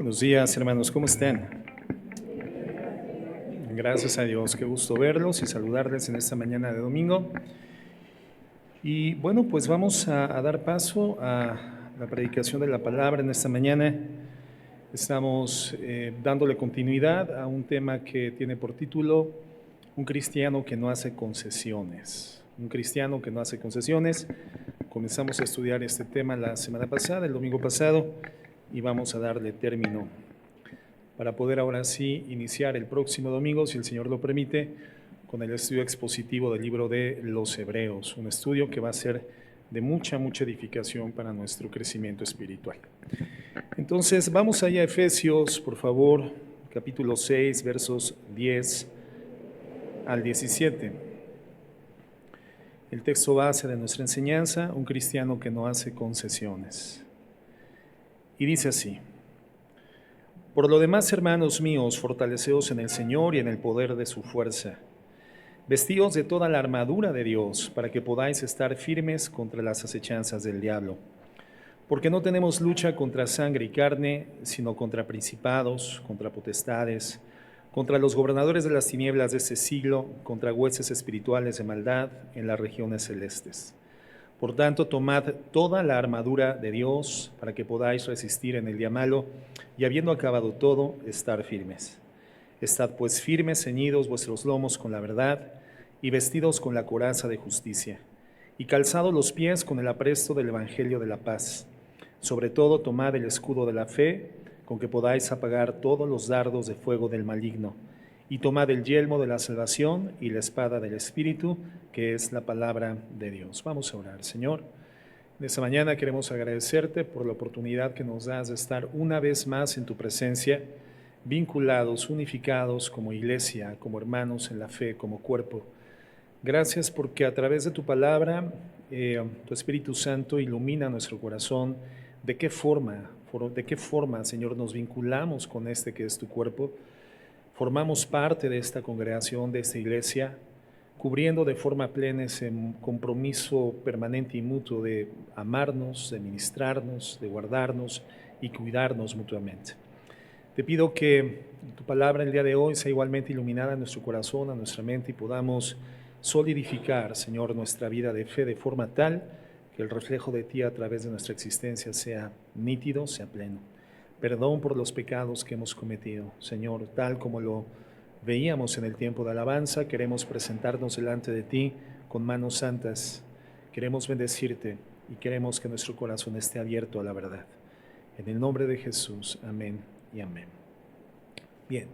Buenos días, hermanos, ¿cómo están? Gracias a Dios, qué gusto verlos y saludarles en esta mañana de domingo. Y bueno, pues vamos a dar paso a la predicación de la palabra en esta mañana. Estamos dándole continuidad a un tema que tiene por título Un cristiano que no hace concesiones. Un cristiano que no hace concesiones. Comenzamos a estudiar este tema la semana pasada, el domingo pasado, y vamos a darle término para poder ahora sí iniciar el próximo domingo, si el Señor lo permite, con el estudio expositivo del libro de los Hebreos, un estudio que va a ser de mucha edificación para nuestro crecimiento espiritual. Entonces, vamos allá a Efesios, por favor, capítulo 6, versos 10 al 17. El texto base de nuestra enseñanza, un cristiano que no hace concesiones. Y dice así: Por lo demás, hermanos míos, fortaleceos en el Señor y en el poder de su fuerza. Vestíos de toda la armadura de Dios, para que podáis estar firmes contra las acechanzas del diablo. Porque no tenemos lucha contra sangre y carne, sino contra principados, contra potestades, contra los gobernadores de las tinieblas de este siglo, contra huestes espirituales de maldad en las regiones celestes. Por tanto, tomad toda la armadura de Dios para que podáis resistir en el día malo y habiendo acabado todo, estar firmes. Estad pues firmes, ceñidos vuestros lomos con la verdad y vestidos con la coraza de justicia y calzados los pies con el apresto del evangelio de la paz. Sobre todo, tomad el escudo de la fe con que podáis apagar todos los dardos de fuego del maligno y tomad el yelmo de la salvación y la espada del Espíritu, que es la palabra de Dios. Vamos a orar. Señor, en esta mañana queremos agradecerte por la oportunidad que nos das de estar una vez más en tu presencia, vinculados, unificados como iglesia, como hermanos en la fe, como cuerpo. Gracias porque a través de tu palabra, tu Espíritu Santo ilumina nuestro corazón. ¿De qué forma, Señor, nos vinculamos con este que es tu cuerpo? Formamos parte de esta congregación, de esta iglesia, cubriendo de forma plena ese compromiso permanente y mutuo de amarnos, de ministrarnos, de guardarnos y cuidarnos mutuamente. Te pido que tu palabra el día de hoy sea igualmente iluminada en nuestro corazón, a nuestra mente, y podamos solidificar, Señor, nuestra vida de fe de forma tal que el reflejo de ti a través de nuestra existencia sea nítido, sea pleno. Perdón por los pecados que hemos cometido, Señor, tal como lo veíamos en el tiempo de alabanza. Queremos presentarnos delante de ti con manos santas. Queremos bendecirte y queremos que nuestro corazón esté abierto a la verdad. En el nombre de Jesús, amén y amén. Bien,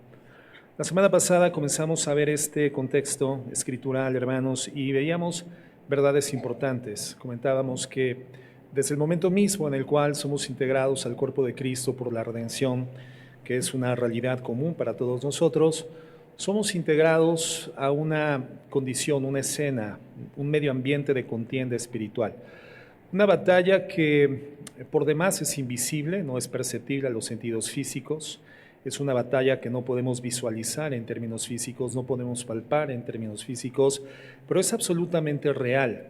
la semana pasada comenzamos a ver este contexto escritural, hermanos, y veíamos verdades importantes. Comentábamos que desde el momento mismo en el cual somos integrados al cuerpo de Cristo por la redención, que es una realidad común para todos nosotros, somos integrados a una condición, una escena, un medio ambiente de contienda espiritual. Una batalla que por demás es invisible, no es perceptible a los sentidos físicos. Es una batalla que no podemos visualizar en términos físicos, no podemos palpar en términos físicos, pero es absolutamente real.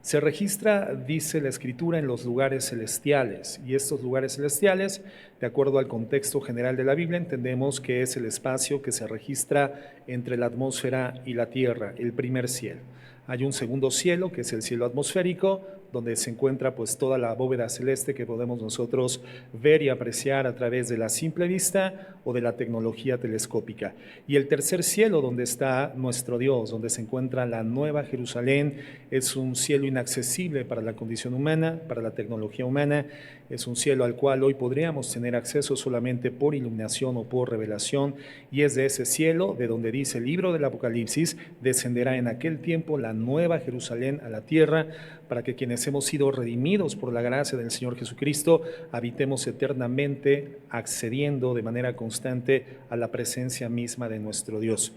Se registra, dice la Escritura, en los lugares celestiales, y estos lugares celestiales, de acuerdo al contexto general de la Biblia, entendemos que es el espacio que se registra entre la atmósfera y la tierra, el primer cielo. Hay un segundo cielo, que es el cielo atmosférico, donde se encuentra pues toda la bóveda celeste que podemos nosotros ver y apreciar a través de la simple vista o de la tecnología telescópica. Y el tercer cielo, donde está nuestro Dios, donde se encuentra la Nueva Jerusalén, es un cielo inaccesible para la condición humana, para la tecnología humana. Es un cielo al cual hoy podríamos tener acceso solamente por iluminación o por revelación, y es de ese cielo de donde dice el libro del Apocalipsis: descenderá en aquel tiempo la Nueva Jerusalén a la tierra, para que quienes hemos sido redimidos por la gracia del Señor Jesucristo habitemos eternamente, accediendo de manera constante a la presencia misma de nuestro Dios.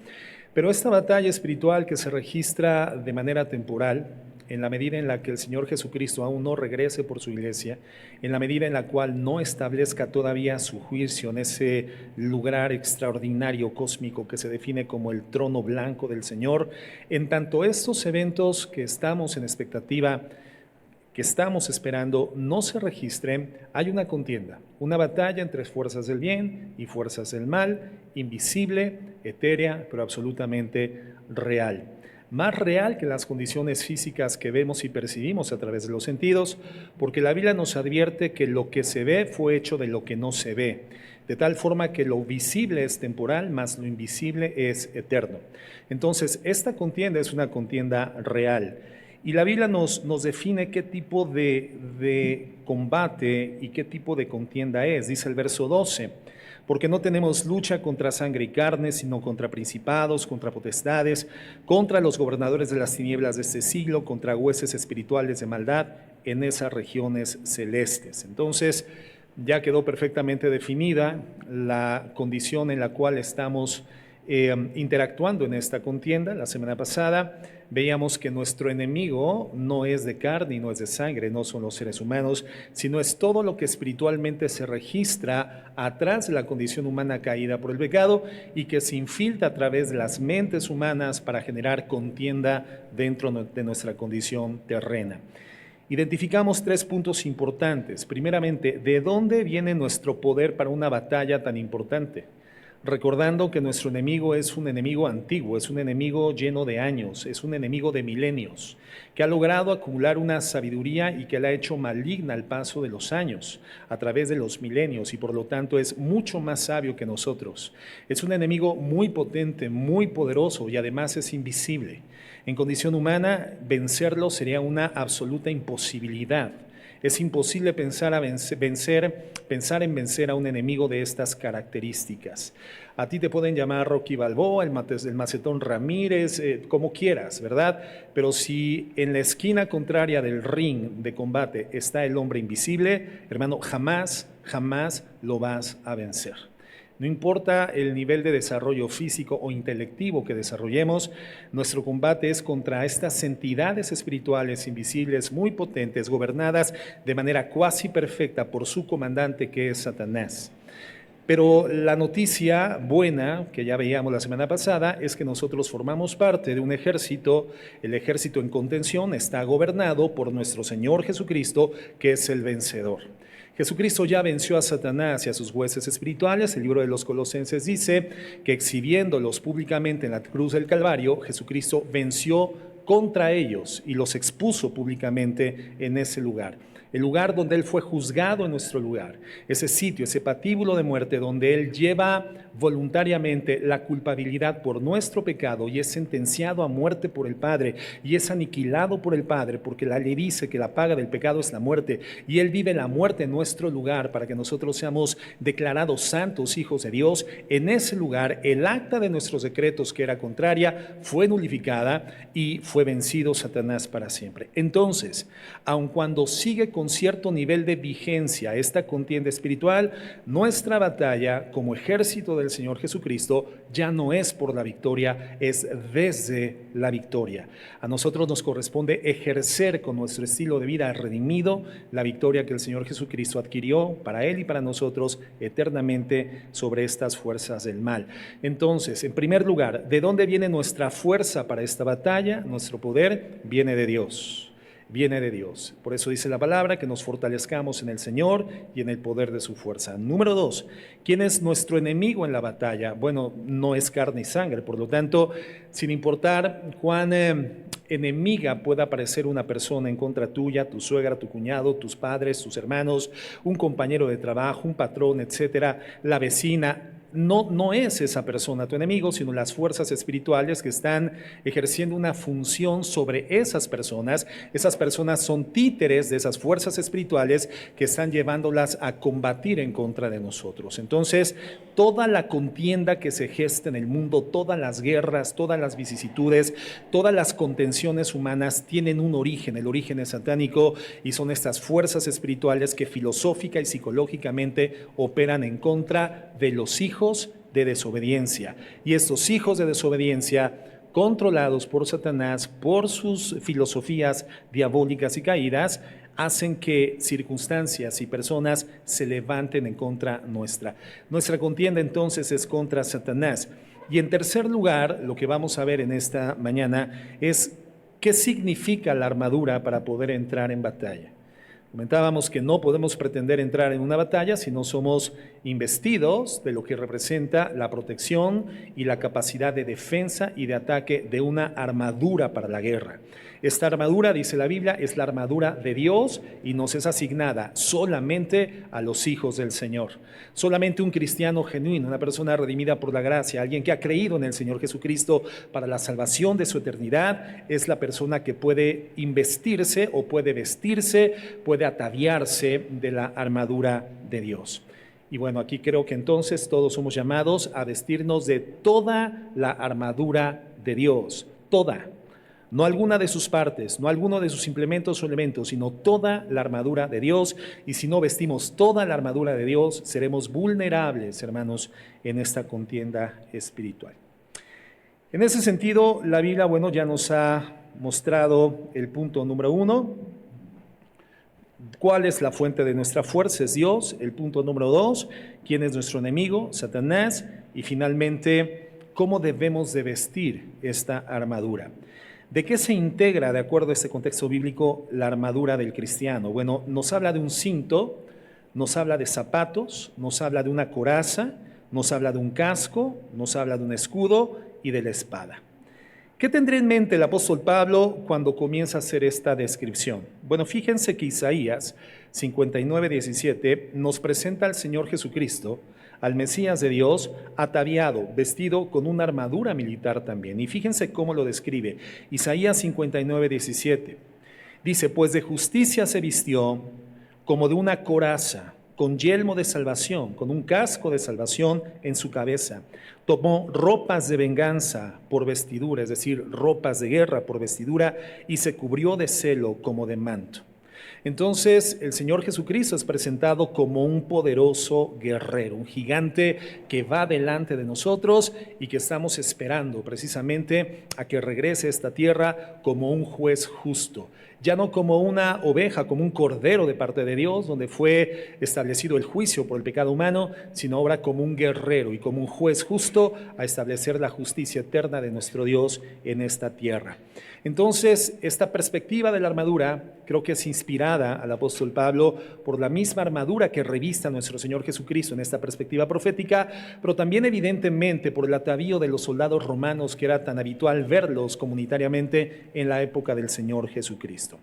Pero esta batalla espiritual que se registra de manera temporal, en la medida en la que el Señor Jesucristo aún no regrese por su iglesia, en la medida en la cual no establezca todavía su juicio en ese lugar extraordinario cósmico que se define como el trono blanco del Señor, en tanto estos eventos que estamos en expectativa que estamos esperando no se registre, hay una contienda, una batalla entre fuerzas del bien y fuerzas del mal, invisible, etérea, pero absolutamente real. Más real que las condiciones físicas que vemos y percibimos a través de los sentidos, porque la Biblia nos advierte que lo que se ve fue hecho de lo que no se ve, de tal forma que lo visible es temporal, mas lo invisible es eterno. Entonces, esta contienda es una contienda real. Y la Biblia nos define qué tipo de combate y qué tipo de contienda es. Dice el verso 12, porque no tenemos lucha contra sangre y carne, sino contra principados, contra potestades, contra los gobernadores de las tinieblas de este siglo, contra huestes espirituales de maldad en esas regiones celestes. Entonces, ya quedó perfectamente definida la condición en la cual estamos interactuando en esta contienda. La semana pasada veíamos que nuestro enemigo no es de carne y no es de sangre, no son los seres humanos, sino es todo lo que espiritualmente se registra atrás de la condición humana caída por el pecado y que se infiltra a través de las mentes humanas para generar contienda dentro de nuestra condición terrena. Identificamos 3 puntos importantes. Primeramente, ¿de dónde viene nuestro poder para una batalla tan importante? Recordando que nuestro enemigo es un enemigo antiguo, es un enemigo lleno de años, es un enemigo de milenios, que ha logrado acumular una sabiduría y que la ha hecho maligna al paso de los años, a través de los milenios, y por lo tanto es mucho más sabio que nosotros. Es un enemigo muy potente, muy poderoso y además es invisible. En condición humana, vencerlo sería una absoluta imposibilidad. Es imposible pensar en vencer a un enemigo de estas características. A ti te pueden llamar Rocky Balboa, el Macetón Ramírez, como quieras, ¿verdad? Pero si en la esquina contraria del ring de combate está el hombre invisible, hermano, jamás lo vas a vencer. No importa el nivel de desarrollo físico o intelectivo que desarrollemos, nuestro combate es contra estas entidades espirituales invisibles muy potentes, gobernadas de manera cuasi perfecta por su comandante que es Satanás. Pero la noticia buena, que ya veíamos la semana pasada, es que nosotros formamos parte de un ejército. El ejército en contención está gobernado por nuestro Señor Jesucristo, que es el vencedor. Jesucristo ya venció a Satanás y a sus huestes espirituales. El libro de los Colosenses dice que exhibiéndolos públicamente en la cruz del Calvario, Jesucristo venció contra ellos y los expuso públicamente en ese lugar. El lugar donde Él fue juzgado en nuestro lugar, ese sitio, ese patíbulo de muerte donde Él lleva voluntariamente la culpabilidad por nuestro pecado y es sentenciado a muerte por el Padre y es aniquilado por el Padre, porque la ley dice que la paga del pecado es la muerte y Él vive la muerte en nuestro lugar para que nosotros seamos declarados santos hijos de Dios. En ese lugar el acta de nuestros decretos, que era contraria, fue nulificada y fue vencido Satanás para siempre. Entonces, aun cuando sigue con cierto nivel de vigencia esta contienda espiritual, nuestra batalla como ejército del Señor Jesucristo ya no es por la victoria, es desde la victoria. A nosotros nos corresponde ejercer con nuestro estilo de vida redimido la victoria que el Señor Jesucristo adquirió para Él y para nosotros eternamente sobre estas fuerzas del mal. Entonces, en primer lugar, ¿de dónde viene nuestra fuerza para esta batalla? Nuestro poder viene de Dios. Viene de Dios. Por eso dice la palabra que nos fortalezcamos en el Señor y en el poder de su fuerza. Número 2, ¿quién es nuestro enemigo en la batalla? Bueno, no es carne y sangre, por lo tanto, sin importar cuán enemiga pueda parecer una persona en contra tuya, tu suegra, tu cuñado, tus padres, tus hermanos, un compañero de trabajo, un patrón, etcétera, la vecina. No es esa persona tu enemigo, sino las fuerzas espirituales que están ejerciendo una función sobre esas personas. Esas personas son títeres de esas fuerzas espirituales que están llevándolas a combatir en contra de nosotros. Entonces, toda la contienda que se gesta en el mundo, todas las guerras, todas las vicisitudes, todas las contenciones humanas tienen un origen. El origen es satánico y son estas fuerzas espirituales que filosófica y psicológicamente operan en contra de los hijos de desobediencia. Y estos hijos de desobediencia, controlados por Satanás, por sus filosofías diabólicas y caídas, hacen que circunstancias y personas se levanten en contra nuestra. Nuestra contienda entonces es contra Satanás. Y en tercer lugar, lo que vamos a ver en esta mañana es ¿Qué significa la armadura para poder entrar en batalla? Comentábamos que no podemos pretender entrar en una batalla si no somos investidos de lo que representa la protección y la capacidad de defensa y de ataque de una armadura para la guerra. Esta armadura, dice la Biblia, es la armadura de Dios y nos es asignada solamente a los hijos del Señor. Solamente un cristiano genuino, una persona redimida por la gracia, alguien que ha creído en el Señor Jesucristo para la salvación de su eternidad, es la persona que puede investirse o puede vestirse, puede ataviarse de la armadura de Dios. Y bueno, aquí creo que entonces todos somos llamados a vestirnos de toda la armadura de Dios, toda. No alguna de sus partes, no alguno de sus implementos o elementos, sino toda la armadura de Dios. Y si no vestimos toda la armadura de Dios, seremos vulnerables, hermanos, en esta contienda espiritual. En ese sentido, la Biblia, bueno, ya nos ha mostrado el punto número 1. ¿Cuál es la fuente de nuestra fuerza? Es Dios. El punto número 2, ¿quién es nuestro enemigo? Satanás. Y finalmente, ¿cómo debemos de vestir esta armadura? ¿De qué se integra, de acuerdo a este contexto bíblico, la armadura del cristiano? Bueno, nos habla de un cinto, nos habla de zapatos, nos habla de una coraza, nos habla de un casco, nos habla de un escudo y de la espada. ¿Qué tendría en mente el apóstol Pablo cuando comienza a hacer esta descripción? Bueno, fíjense que Isaías 59:17 nos presenta al Señor Jesucristo, al Mesías de Dios, ataviado, vestido con una armadura militar también. Y fíjense cómo lo describe. Isaías 59:17 dice: pues de justicia se vistió como de una coraza, con yelmo de salvación, con un casco de salvación en su cabeza. Tomó ropas de venganza por vestidura, es decir, ropas de guerra por vestidura, y se cubrió de celo como de manto. Entonces, el Señor Jesucristo es presentado como un poderoso guerrero, un gigante que va delante de nosotros y que estamos esperando precisamente a que regrese a esta tierra como un juez justo. Ya no como una oveja, como un cordero de parte de Dios, donde fue establecido el juicio por el pecado humano, sino ahora como un guerrero y como un juez justo a establecer la justicia eterna de nuestro Dios en esta tierra. Entonces, esta perspectiva de la armadura creo que es inspirada al apóstol Pablo por la misma armadura que revista nuestro Señor Jesucristo en esta perspectiva profética, pero también evidentemente por el atavío de los soldados romanos que era tan habitual verlos comunitariamente en la época del Señor Jesucristo.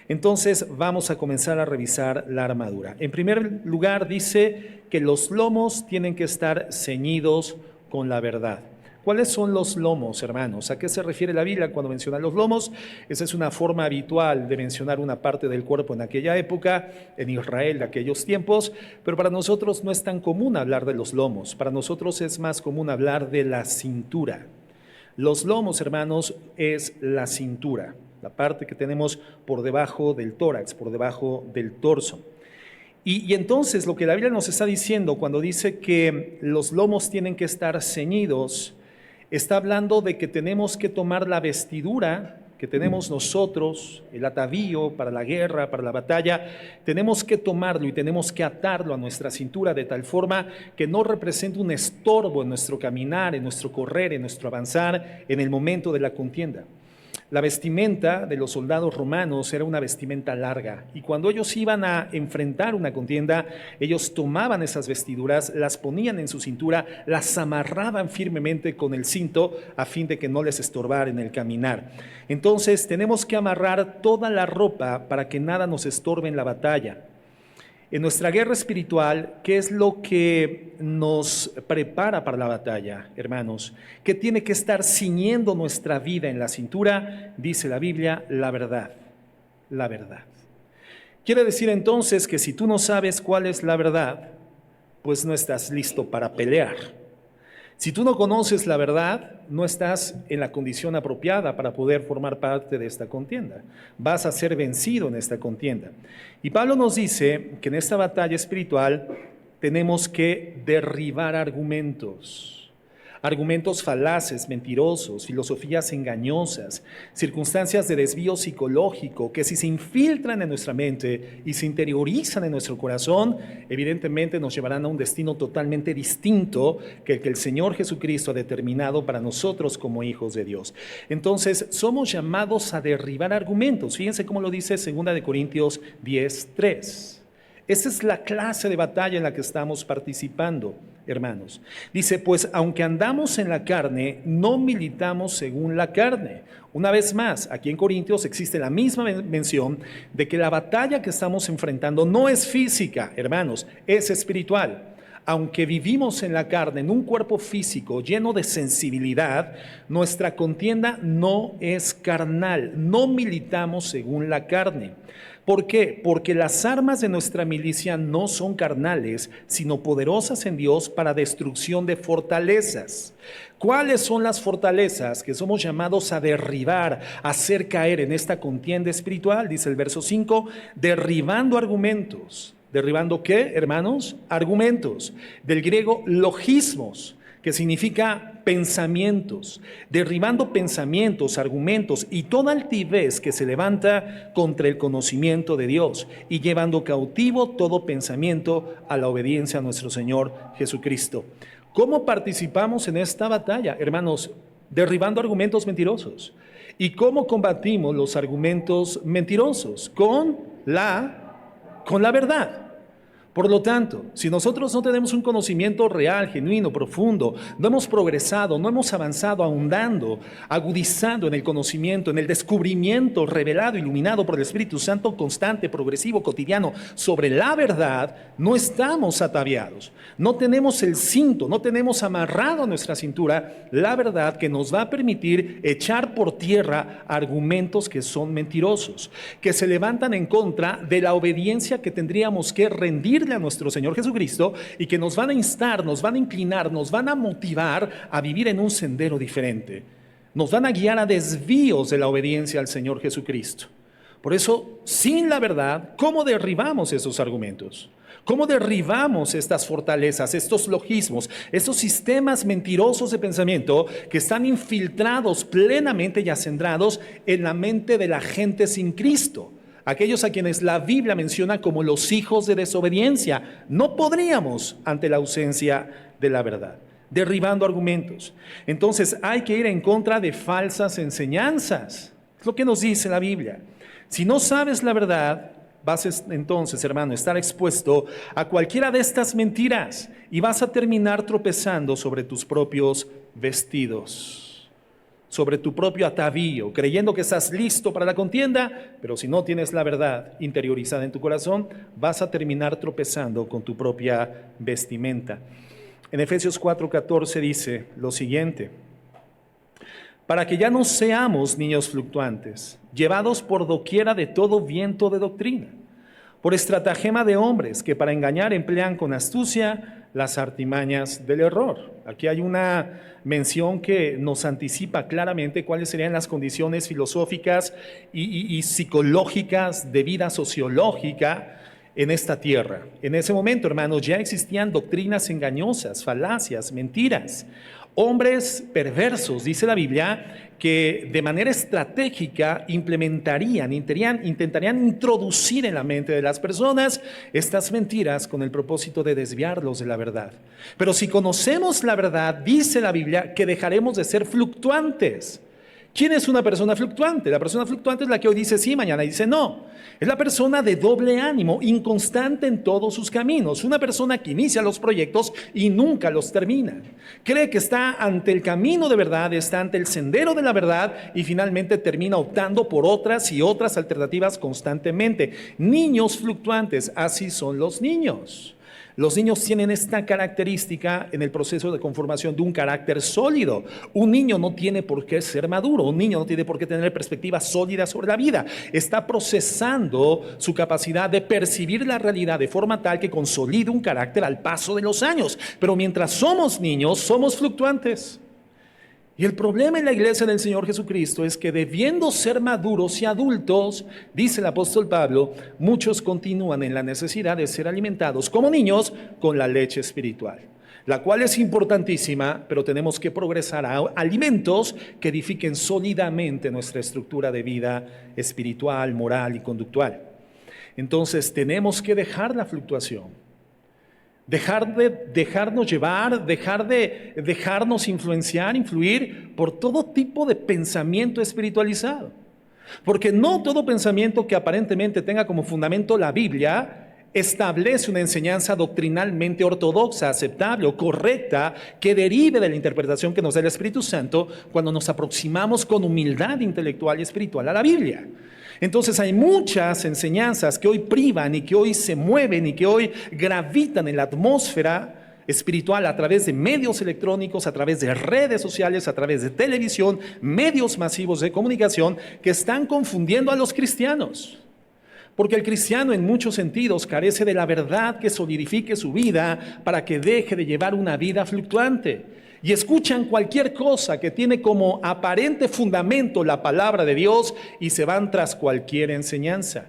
Entonces, vamos a comenzar a revisar la armadura. En primer lugar, dice que los lomos tienen que estar ceñidos con la verdad. ¿Cuáles son los lomos, hermanos? ¿A qué se refiere la Biblia cuando menciona los lomos? Esa es una forma habitual de mencionar una parte del cuerpo en aquella época, en Israel de aquellos tiempos, pero para nosotros no es tan común hablar de los lomos. Para nosotros es más común hablar de la cintura. Los lomos, hermanos, es la cintura, la parte que tenemos por debajo del tórax, por debajo del torso. Y entonces lo que la Biblia nos está diciendo cuando dice que los lomos tienen que estar ceñidos, está hablando de que tenemos que tomar la vestidura que tenemos nosotros, el atavío para la guerra, para la batalla, tenemos que tomarlo y tenemos que atarlo a nuestra cintura de tal forma que no represente un estorbo en nuestro caminar, en nuestro correr, en nuestro avanzar, en el momento de la contienda. La vestimenta de los soldados romanos era una vestimenta larga y cuando ellos iban a enfrentar una contienda, ellos tomaban esas vestiduras, las ponían en su cintura, las amarraban firmemente con el cinto a fin de que no les estorbara en el caminar. Entonces tenemos que amarrar toda la ropa para que nada nos estorbe en la batalla. En nuestra guerra espiritual, ¿qué es lo que nos prepara para la batalla, hermanos? ¿Qué tiene que estar ciñendo nuestra vida en la cintura? Dice la Biblia, la verdad, la verdad. Quiere decir entonces que si tú no sabes cuál es la verdad, pues no estás listo para pelear. Si tú no conoces la verdad, no estás en la condición apropiada para poder formar parte de esta contienda. Vas a ser vencido en esta contienda. Y Pablo nos dice que en esta batalla espiritual tenemos que derribar argumentos. Argumentos falaces, mentirosos, filosofías engañosas, circunstancias de desvío psicológico que si se infiltran en nuestra mente y se interiorizan en nuestro corazón, evidentemente nos llevarán a un destino totalmente distinto que el que el Señor Jesucristo ha determinado para nosotros como hijos de Dios. Entonces, somos llamados a derribar argumentos. Fíjense cómo lo dice 2 Corintios 10:3. Esa es la clase de batalla en la que estamos participando, hermanos. Dice, pues aunque andamos en la carne, no militamos según la carne. Una vez más, aquí en Corintios existe la misma mención de que la batalla que estamos enfrentando no es física, hermanos, es espiritual. Aunque vivimos en la carne, en un cuerpo físico lleno de sensibilidad, nuestra contienda no es carnal, no militamos según la carne. ¿Por qué? Porque las armas de nuestra milicia no son carnales, sino poderosas en Dios para destrucción de fortalezas. ¿Cuáles son las fortalezas que somos llamados a derribar, a hacer caer en esta contienda espiritual? Dice el verso 5, derribando argumentos. ¿Derribando qué, hermanos? Argumentos. Del griego logismos, que significa pensamientos, derribando pensamientos, argumentos y toda altivez que se levanta contra el conocimiento de Dios y llevando cautivo todo pensamiento a la obediencia a nuestro Señor Jesucristo. ¿Cómo participamos en esta batalla, hermanos? Derribando argumentos mentirosos. ¿Y cómo combatimos los argumentos mentirosos? Con la verdad. Por lo tanto, si nosotros no tenemos un conocimiento real, genuino, profundo, no hemos progresado, no hemos avanzado, ahondando, agudizando en el conocimiento, en el descubrimiento revelado, iluminado por el Espíritu Santo, constante, progresivo, cotidiano, sobre la verdad, no estamos ataviados. No tenemos el cinto, no tenemos amarrado a nuestra cintura la verdad que nos va a permitir echar por tierra argumentos que son mentirosos, que se levantan en contra de la obediencia que tendríamos que rendir a nuestro Señor Jesucristo y que nos van a instar, nos van a inclinar, nos van a motivar a vivir en un sendero diferente. Nos van a guiar a desvíos de la obediencia al Señor Jesucristo. Por eso, sin la verdad, ¿cómo derribamos esos argumentos? ¿Cómo derribamos estas fortalezas, estos logismos, estos sistemas mentirosos de pensamiento que están infiltrados plenamente y acendrados en la mente de la gente sin Cristo? Aquellos a quienes la Biblia menciona como los hijos de desobediencia. No podríamos ante la ausencia de la verdad. Derribando argumentos. Entonces hay que ir en contra de falsas enseñanzas. Es lo que nos dice la Biblia. Si no sabes la verdad, vas entonces, hermano, a estar expuesto a cualquiera de estas mentiras y vas a terminar tropezando sobre tus propios vestidos, sobre tu propio atavío, creyendo que estás listo para la contienda, pero si no tienes la verdad interiorizada en tu corazón, vas a terminar tropezando con tu propia vestimenta. En Efesios 4:14 dice lo siguiente: para que ya no seamos niños fluctuantes, llevados por doquiera de todo viento de doctrina, por estratagema de hombres que para engañar emplean con astucia las artimañas del error. Aquí hay una mención que nos anticipa claramente cuáles serían las condiciones filosóficas y psicológicas de vida sociológica en esta tierra. En ese momento, hermanos, ya existían doctrinas engañosas, falacias, mentiras. Hombres perversos, dice la Biblia, que de manera estratégica intentarían introducir en la mente de las personas estas mentiras con el propósito de desviarlos de la verdad. Pero si conocemos la verdad, dice la Biblia, que dejaremos de ser fluctuantes. ¿Quién es una persona fluctuante? La persona fluctuante es la que hoy dice sí, mañana dice no. Es la persona de doble ánimo, inconstante en todos sus caminos. Una persona que inicia los proyectos y nunca los termina. Cree que está ante el camino de verdad, está ante el sendero de la verdad y finalmente termina optando por otras y otras alternativas constantemente. Niños fluctuantes, así son los niños. Los niños tienen esta característica en el proceso de conformación de un carácter sólido. Un niño no tiene por qué ser maduro, un niño no tiene por qué tener perspectiva sólida sobre la vida. Está procesando su capacidad de percibir la realidad de forma tal que consolide un carácter al paso de los años. Pero mientras somos niños, somos fluctuantes. Y el problema en la iglesia del Señor Jesucristo es que debiendo ser maduros y adultos, dice el apóstol Pablo, muchos continúan en la necesidad de ser alimentados como niños con la leche espiritual. la cual es importantísima, pero tenemos que progresar a alimentos que edifiquen sólidamente nuestra estructura de vida espiritual, moral y conductual. Entonces tenemos que dejar la fluctuación, dejarnos llevar, dejarnos influenciar, influir por todo tipo de pensamiento espiritualizado. Porque no todo pensamiento que aparentemente tenga como fundamento la Biblia establece una enseñanza doctrinalmente ortodoxa, aceptable o correcta que derive de la interpretación que nos da el Espíritu Santo cuando nos aproximamos con humildad intelectual y espiritual a la Biblia. Entonces hay muchas enseñanzas que hoy privan y que hoy se mueven y que hoy gravitan en la atmósfera espiritual a través de medios electrónicos, a través de redes sociales, a través de televisión, medios masivos de comunicación que están confundiendo a los cristianos. Porque el cristiano en muchos sentidos carece de la verdad que solidifique su vida para que deje de llevar una vida fluctuante. Y escuchan cualquier cosa que tiene como aparente fundamento la palabra de Dios y se van tras cualquier enseñanza,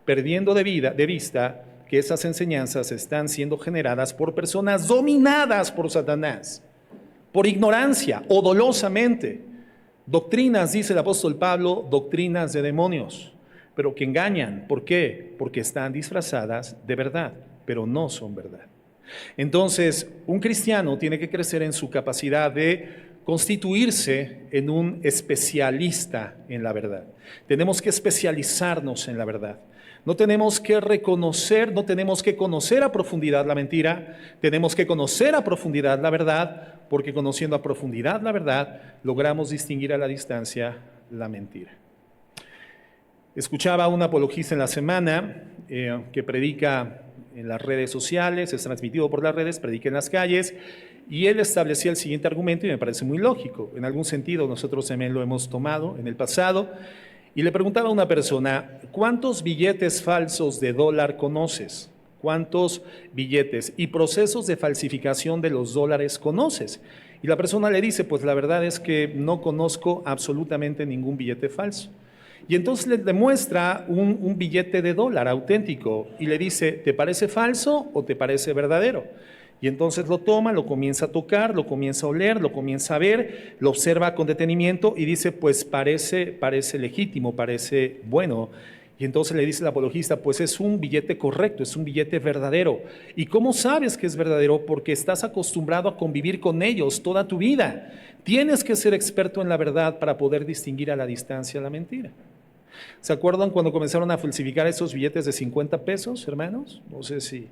perdiendo de vista que esas enseñanzas están siendo generadas por personas dominadas por Satanás, por ignorancia o dolosamente. Doctrinas, dice el apóstol Pablo, doctrinas de demonios, pero que engañan. ¿Por qué? Porque están disfrazadas de verdad, pero no son verdad. Entonces, un cristiano tiene que crecer en su capacidad de constituirse en un especialista en la verdad. Tenemos que especializarnos en la verdad. No tenemos que reconocer, no tenemos que conocer a profundidad la mentira, tenemos que conocer a profundidad la verdad, porque conociendo a profundidad la verdad, logramos distinguir a la distancia la mentira. Escuchaba a un apologista en la semana que predica en las redes sociales, es transmitido por las redes, predica en las calles, y él establecía el siguiente argumento y me parece muy lógico. En algún sentido nosotros también lo hemos tomado en el pasado, y le preguntaba a una persona: ¿cuántos billetes falsos de dólar conoces? ¿Cuántos billetes y procesos de falsificación de los dólares conoces? Y la persona le dice: pues la verdad es que no conozco absolutamente ningún billete falso. Y entonces le demuestra un billete de dólar auténtico y le dice: ¿te parece falso o te parece verdadero? Y entonces lo toma, lo comienza a tocar, lo comienza a oler, lo comienza a ver, lo observa con detenimiento y dice: pues parece legítimo, parece bueno. Y entonces le dice el apologista: pues es un billete correcto, es un billete verdadero. ¿Y cómo sabes que es verdadero? Porque estás acostumbrado a convivir con ellos toda tu vida. Tienes que ser experto en la verdad para poder distinguir a la distancia la mentira. ¿Se acuerdan cuando comenzaron a falsificar esos billetes de 50 pesos, hermanos? No sé si...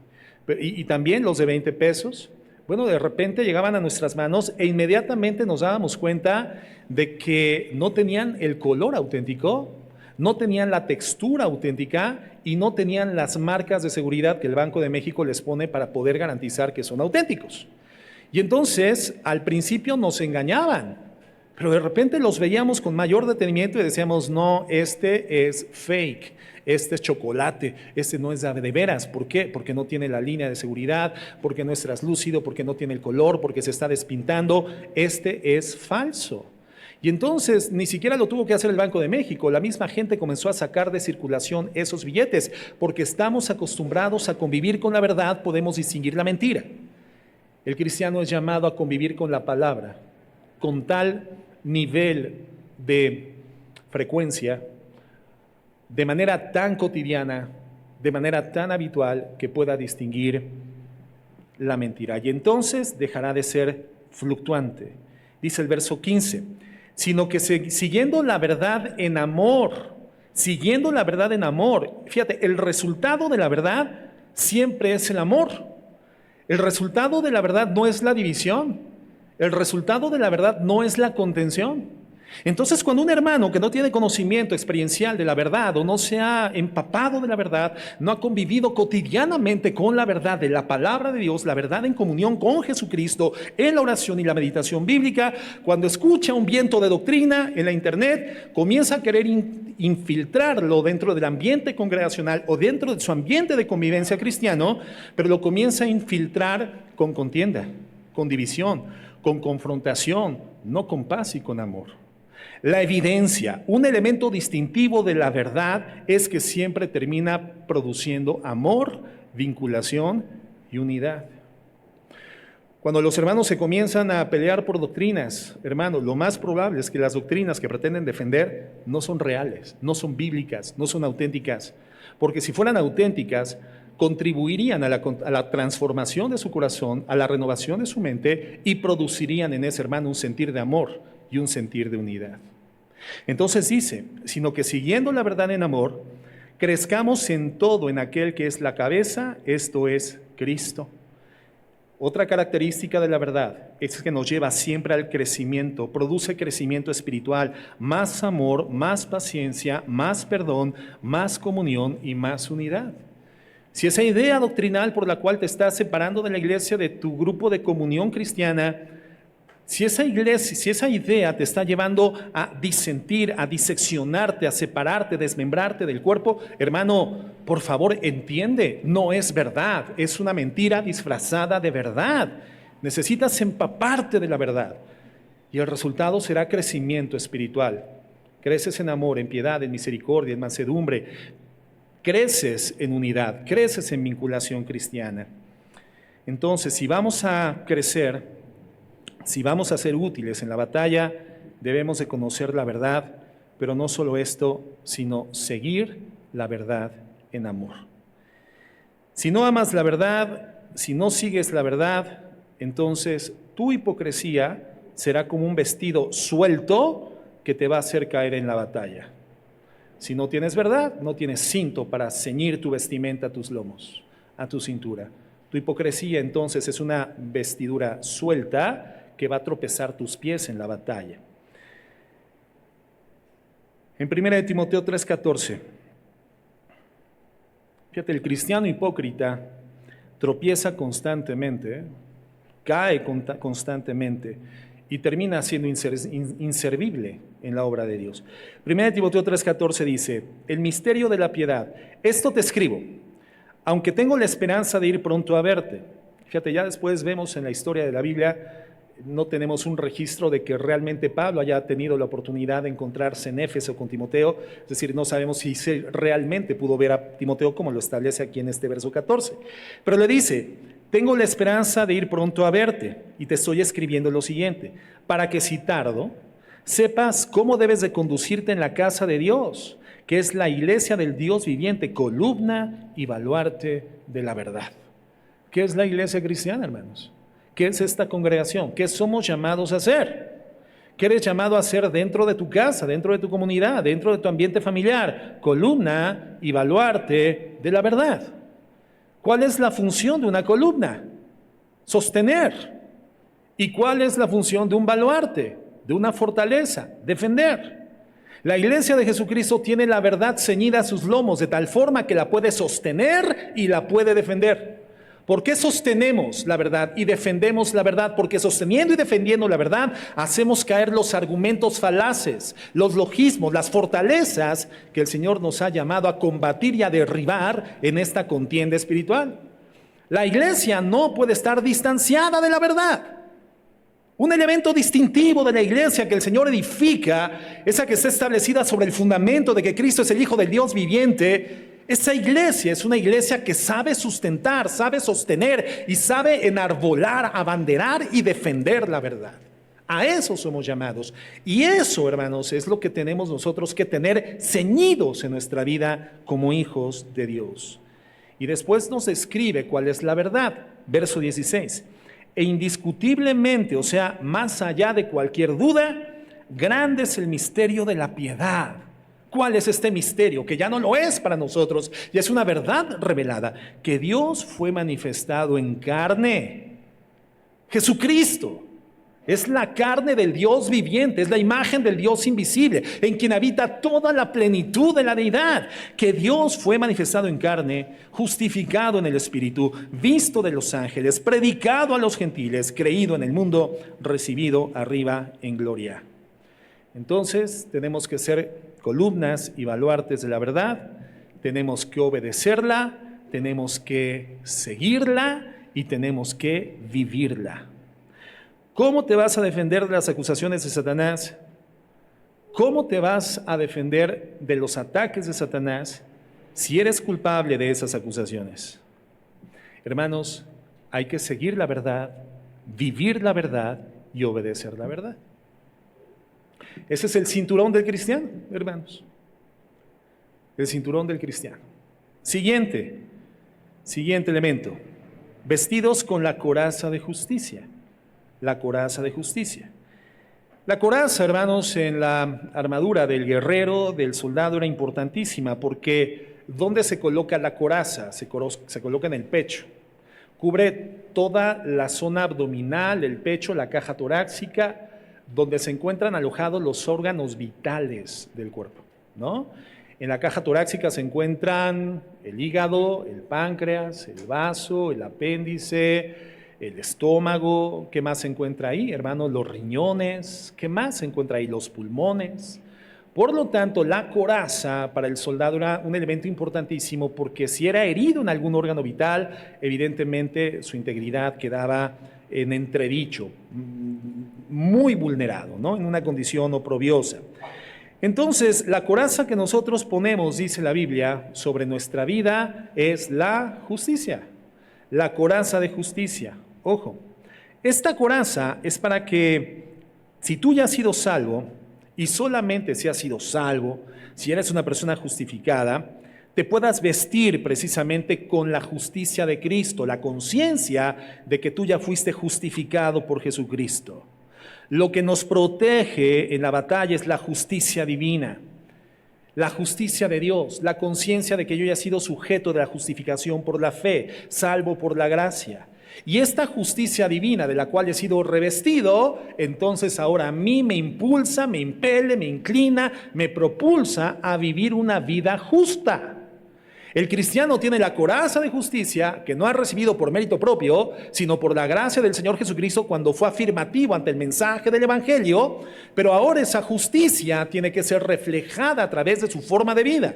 Y también los de 20 pesos. Bueno, de repente llegaban a nuestras manos e inmediatamente nos dábamos cuenta de que no tenían el color auténtico, no tenían la textura auténtica y no tenían las marcas de seguridad que el Banco de México les pone para poder garantizar que son auténticos. Y entonces, al principio nos engañaban, pero de repente los veíamos con mayor detenimiento y decíamos: no, este es fake, este es chocolate, este no es de veras. ¿Por qué? Porque no tiene la línea de seguridad, porque no es translúcido, porque no tiene el color, porque se está despintando. Este es falso. Y entonces ni siquiera lo tuvo que hacer el Banco de México, la misma gente comenzó a sacar de circulación esos billetes, porque estamos acostumbrados a convivir con la verdad, podemos distinguir la mentira. El cristiano es llamado a convivir con la palabra, con tal nivel de frecuencia, de manera tan cotidiana, de manera tan habitual, que pueda distinguir la mentira. Y entonces dejará de ser fluctuante. Dice el verso 15, sino que siguiendo la verdad en amor, fíjate, el resultado de la verdad siempre es el amor. El resultado de la verdad no es la división. El resultado de la verdad no es la contención. Entonces, cuando un hermano que no tiene conocimiento experiencial de la verdad o no se ha empapado de la verdad, no ha convivido cotidianamente con la verdad de la palabra de Dios, la verdad en comunión con Jesucristo, en la oración y la meditación bíblica, cuando escucha un viento de doctrina en la internet, comienza a querer infiltrarlo dentro del ambiente congregacional o dentro de su ambiente de convivencia cristiano, pero lo comienza a infiltrar con contienda, con división, con confrontación, no con paz y con amor. La evidencia, un elemento distintivo de la verdad, es que siempre termina produciendo amor, vinculación y unidad. Cuando los hermanos se comienzan a pelear por doctrinas, hermanos, lo más probable es que las doctrinas que pretenden defender no son reales, no son bíblicas, no son auténticas, porque si fueran auténticas, contribuirían a la transformación de su corazón, a la renovación de su mente y producirían en ese hermano un sentir de amor y un sentir de unidad. Entonces dice, sino que siguiendo la verdad en amor, crezcamos en todo en aquel que es la cabeza, esto es Cristo. Otra característica de la verdad es que nos lleva siempre al crecimiento, produce crecimiento espiritual, más amor, más paciencia, más perdón, más comunión y más unidad. Si esa idea doctrinal por la cual te estás separando de la iglesia, de tu grupo de comunión cristiana, si esa idea te está llevando a disentir, a diseccionarte, a separarte, desmembrarte del cuerpo, hermano, por favor, entiende, no es verdad, es una mentira disfrazada de verdad. Necesitas empaparte de la verdad y el resultado será crecimiento espiritual. Creces en amor, en piedad, en misericordia, en mansedumbre, creces en unidad, creces en vinculación cristiana. Entonces, si vamos a crecer, si vamos a ser útiles en la batalla, debemos de conocer la verdad, pero no solo esto, sino seguir la verdad en amor. Si no amas la verdad, si no sigues la verdad, entonces tu hipocresía será como un vestido suelto que te va a hacer caer en la batalla. Si no tienes verdad, no tienes cinto para ceñir tu vestimenta a tus lomos, a tu cintura. Tu hipocresía entonces es una vestidura suelta que va a tropezar tus pies en la batalla. En 1 Timoteo 3:14, fíjate, el cristiano hipócrita tropieza constantemente, cae constantemente y termina siendo inservible en la obra de Dios. 1 Timoteo 3:14 dice, el misterio de la piedad, esto te escribo, aunque tengo la esperanza de ir pronto a verte. Fíjate, ya después vemos en la historia de la Biblia, no tenemos un registro de que realmente Pablo haya tenido la oportunidad de encontrarse en Éfeso con Timoteo, es decir, no sabemos si realmente pudo ver a Timoteo como lo establece aquí en este verso 14, pero le dice, tengo la esperanza de ir pronto a verte y te estoy escribiendo lo siguiente, para que si tardo, sepas cómo debes de conducirte en la casa de Dios, que es la iglesia del Dios viviente, columna y baluarte de la verdad. ¿Qué es la iglesia cristiana, hermanos? ¿Qué es esta congregación? ¿Qué somos llamados a hacer? ¿Qué eres llamado a hacer dentro de tu casa, dentro de tu comunidad, dentro de tu ambiente familiar? Columna y baluarte de la verdad. ¿Cuál es la función de una columna? Sostener. ¿Y cuál es la función de un baluarte? De una fortaleza, defender. La iglesia de Jesucristo tiene la verdad ceñida a sus lomos de tal forma que la puede sostener y la puede defender. ¿Por qué sostenemos la verdad y defendemos la verdad? Porque sosteniendo y defendiendo la verdad hacemos caer los argumentos falaces, los logismos, las fortalezas que el Señor nos ha llamado a combatir y a derribar en esta contienda espiritual. La iglesia no puede estar distanciada de la verdad. Un elemento distintivo de la iglesia que el Señor edifica, esa que está establecida sobre el fundamento de que Cristo es el Hijo del Dios viviente. Esa iglesia es una iglesia que sabe sustentar, sabe sostener y sabe enarbolar, abanderar y defender la verdad. A eso somos llamados. Y eso, hermanos, es lo que tenemos nosotros que tener ceñidos en nuestra vida como hijos de Dios. Y después nos escribe cuál es la verdad. Verso 16. E indiscutiblemente, o sea, más allá de cualquier duda, grande es el misterio de la piedad. ¿Cuál es este misterio? Que ya no lo es para nosotros, y es una verdad revelada, que Dios fue manifestado en carne. Jesucristo es la carne del Dios viviente, es la imagen del Dios invisible, en quien habita toda la plenitud de la deidad. Que Dios fue manifestado en carne, justificado en el Espíritu, visto de los ángeles, predicado a los gentiles, creído en el mundo, recibido arriba en gloria. Entonces tenemos que ser columnas y baluartes de la verdad, tenemos que obedecerla, tenemos que seguirla y tenemos que vivirla. ¿Cómo te vas a defender de las acusaciones de Satanás? ¿Cómo te vas a defender de los ataques de Satanás si eres culpable de esas acusaciones? Hermanos, hay que seguir la verdad, vivir la verdad y obedecer la verdad. Ese es el cinturón del cristiano, hermanos. El cinturón del cristiano. Siguiente elemento. Vestidos con la coraza de justicia. La coraza de justicia. La coraza, hermanos, en la armadura del guerrero, del soldado, era importantísima porque ¿dónde se coloca la coraza? Se coloca en el pecho. Cubre toda la zona abdominal, el pecho, la caja torácica, donde se encuentran alojados los órganos vitales del cuerpo, ¿no? En la caja torácica se encuentran el hígado, el páncreas, el vaso, el apéndice, el estómago. ¿Qué más se encuentra ahí, hermanos? Los riñones. ¿Qué más se encuentra ahí? Los pulmones. Por lo tanto, la coraza para el soldado era un elemento importantísimo porque si era herido en algún órgano vital, evidentemente su integridad quedaba en entredicho, muy vulnerado, ¿no? En una condición oprobiosa. Entonces, la coraza que nosotros ponemos, dice la Biblia, sobre nuestra vida es la justicia, la coraza de justicia. Ojo, esta coraza es para que, si tú ya has sido salvo, y solamente si has sido salvo, si eres una persona justificada, te puedas vestir precisamente con la justicia de Cristo, la conciencia de que tú ya fuiste justificado por Jesucristo. Lo que nos protege en la batalla es la justicia divina, la justicia de Dios, la conciencia de que yo ya he sido sujeto de la justificación por la fe, salvo por la gracia. Y esta justicia divina de la cual he sido revestido, entonces ahora a mí me impulsa, me impele, me inclina, me propulsa a vivir una vida justa. El cristiano tiene la coraza de justicia que no ha recibido por mérito propio, sino por la gracia del Señor Jesucristo cuando fue afirmativo ante el mensaje del Evangelio, pero ahora esa justicia tiene que ser reflejada a través de su forma de vida,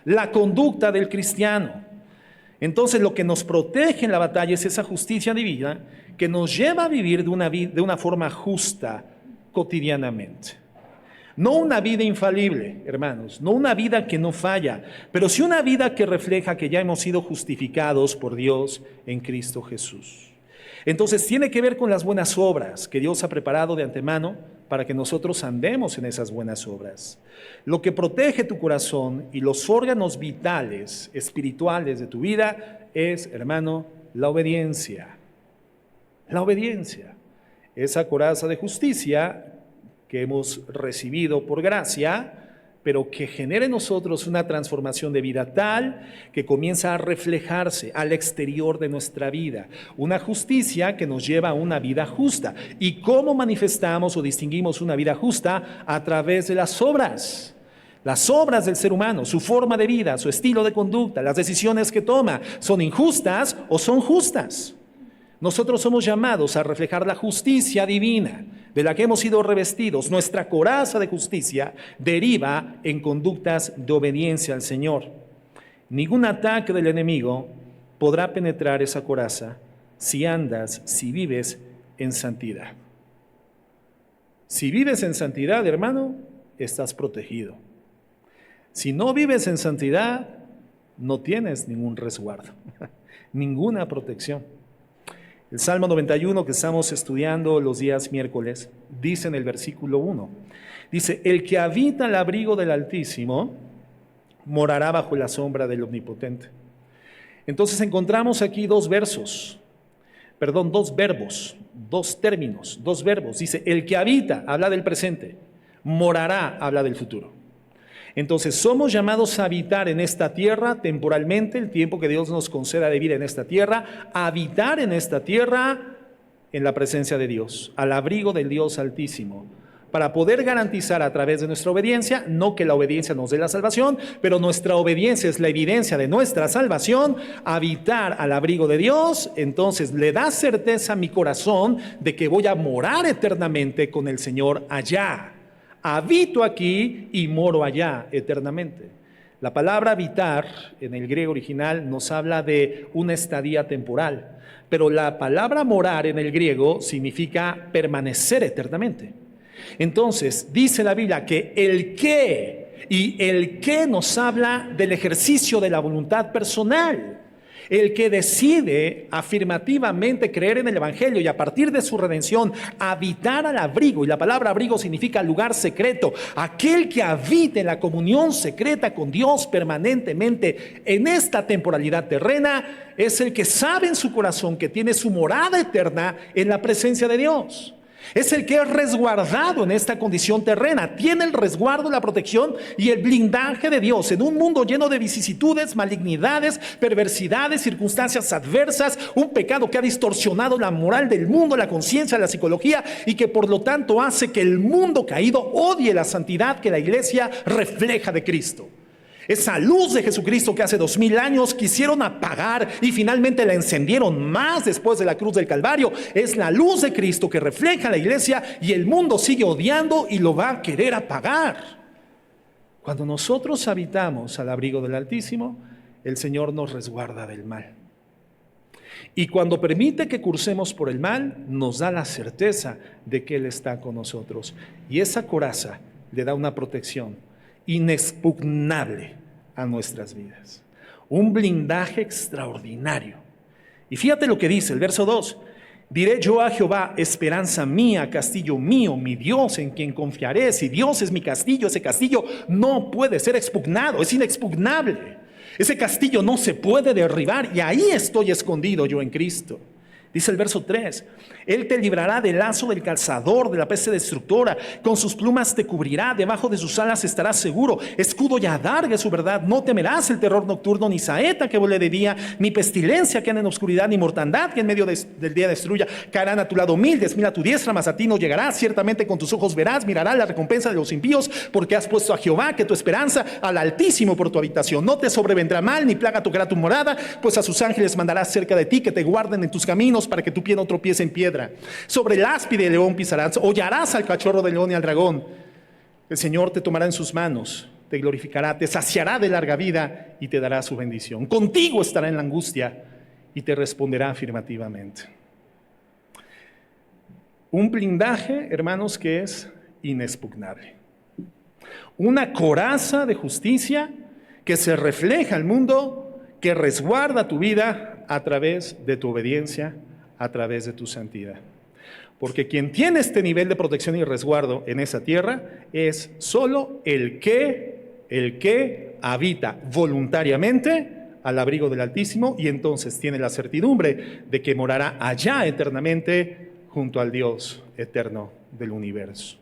la conducta del cristiano. Entonces lo que nos protege en la batalla es esa justicia divina que nos lleva a vivir de una forma justa cotidianamente. No una vida infalible, hermanos, no una vida que no falla, pero sí una vida que refleja que ya hemos sido justificados por Dios en Cristo Jesús. Entonces tiene que ver con las buenas obras que Dios ha preparado de antemano para que nosotros andemos en esas buenas obras. Lo que protege tu corazón y los órganos vitales, espirituales de tu vida es, hermano, la obediencia. La obediencia. Esa coraza de justicia que hemos recibido por gracia, pero que genera en nosotros una transformación de vida tal que comienza a reflejarse al exterior de nuestra vida. Una justicia que nos lleva a una vida justa. ¿Y cómo manifestamos o distinguimos una vida justa? A través de las obras. Las obras del ser humano, su forma de vida, su estilo de conducta, las decisiones que toma, ¿son injustas o son justas? Nosotros somos llamados a reflejar la justicia divina de la que hemos sido revestidos. Nuestra coraza de justicia deriva en conductas de obediencia al Señor. Ningún ataque del enemigo podrá penetrar esa coraza si vives en santidad. Si vives en santidad, hermano, estás protegido. Si no vives en santidad, no tienes ningún resguardo, ninguna protección. El Salmo 91 que estamos estudiando los días miércoles dice en el versículo 1, dice, el que habita al abrigo del Altísimo morará bajo la sombra del Omnipotente. Entonces encontramos aquí dos verbos, dos términos, dos verbos. Dice, el que habita, habla del presente, morará, habla del futuro. Entonces somos llamados a habitar en esta tierra temporalmente, el tiempo que Dios nos conceda de vida en esta tierra, a habitar en esta tierra en la presencia de Dios, al abrigo del Dios Altísimo, para poder garantizar a través de nuestra obediencia, no que la obediencia nos dé la salvación, pero nuestra obediencia es la evidencia de nuestra salvación, habitar al abrigo de Dios. Entonces le da certeza a mi corazón de que voy a morar eternamente con el Señor allá. Habito aquí y moro allá eternamente. La palabra habitar en el griego original nos habla de una estadía temporal, pero la palabra morar en el griego significa permanecer eternamente. Entonces, dice la Biblia que el que nos habla del ejercicio de la voluntad personal. El que decide afirmativamente creer en el Evangelio y a partir de su redención habitar al abrigo, y la palabra abrigo significa lugar secreto, aquel que habita en la comunión secreta con Dios permanentemente en esta temporalidad terrena, es el que sabe en su corazón que tiene su morada eterna en la presencia de Dios. Es el que es resguardado en esta condición terrena. Tiene el resguardo, la protección y el blindaje de Dios en un mundo lleno de vicisitudes, malignidades, perversidades, circunstancias adversas, un pecado que ha distorsionado la moral del mundo, la conciencia, la psicología, y que por lo tanto hace que el mundo caído odie la santidad que la iglesia refleja de Cristo. Esa luz de Jesucristo que hace 2000 años quisieron apagar y finalmente la encendieron más después de la cruz del Calvario, es la luz de Cristo que refleja la iglesia y el mundo sigue odiando y lo va a querer apagar. Cuando nosotros habitamos al abrigo del Altísimo, el Señor nos resguarda del mal. Y cuando permite que cursemos por el mal, nos da la certeza de que Él está con nosotros. Y esa coraza le da una protección inexpugnable a nuestras vidas. Un blindaje extraordinario. Y fíjate lo que dice el verso 2. Diré yo a Jehová, esperanza mía, castillo mío, mi Dios en quien confiaré. Si Dios es mi castillo, ese castillo no puede ser expugnado, es inexpugnable. Ese castillo no se puede derribar y ahí estoy escondido yo en Cristo. Dice el verso 3, Él te librará del lazo del cazador, de la peste destructora, con sus plumas te cubrirá, debajo de sus alas estarás seguro, escudo y adarga es su verdad, no temerás el terror nocturno, ni saeta que vuele de día, ni pestilencia que anda en oscuridad, ni mortandad que en medio del día destruya. Caerán a tu lado 1000, 10,000 a tu diestra, mas a ti no llegará. Ciertamente con tus ojos verás, mirarás la recompensa de los impíos, porque has puesto a Jehová, que tu esperanza, al Altísimo por tu habitación. No te sobrevendrá mal, ni plaga tocará tu morada, pues a sus ángeles mandará cerca de ti, que te guarden en tus caminos, para que tu pie no tropiece en piedra. Sobre el áspide león pisarás, hollarás al cachorro del león y al dragón. El Señor te tomará en sus manos, te glorificará, te saciará de larga vida y te dará su bendición. Contigo estará en la angustia y te responderá afirmativamente. Un blindaje, hermanos, que es inexpugnable. Una coraza de justicia que se refleja al mundo, que resguarda tu vida a través de tu obediencia, a través de tu santidad. Porque quien tiene este nivel de protección y resguardo en esa tierra es solo el que habita voluntariamente al abrigo del Altísimo y entonces tiene la certidumbre de que morará allá eternamente junto al Dios eterno del universo.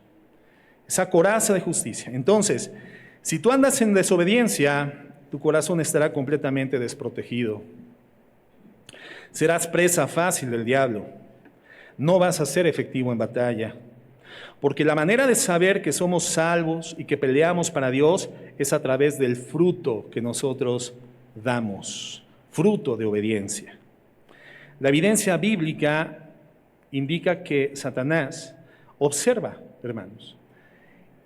Esa coraza de justicia. Entonces, si tú andas en desobediencia, tu corazón estará completamente desprotegido. Serás presa fácil del diablo. No vas a ser efectivo en batalla. Porque la manera de saber que somos salvos y que peleamos para Dios es a través del fruto que nosotros damos. Fruto de obediencia. La evidencia bíblica indica que Satanás observa, hermanos,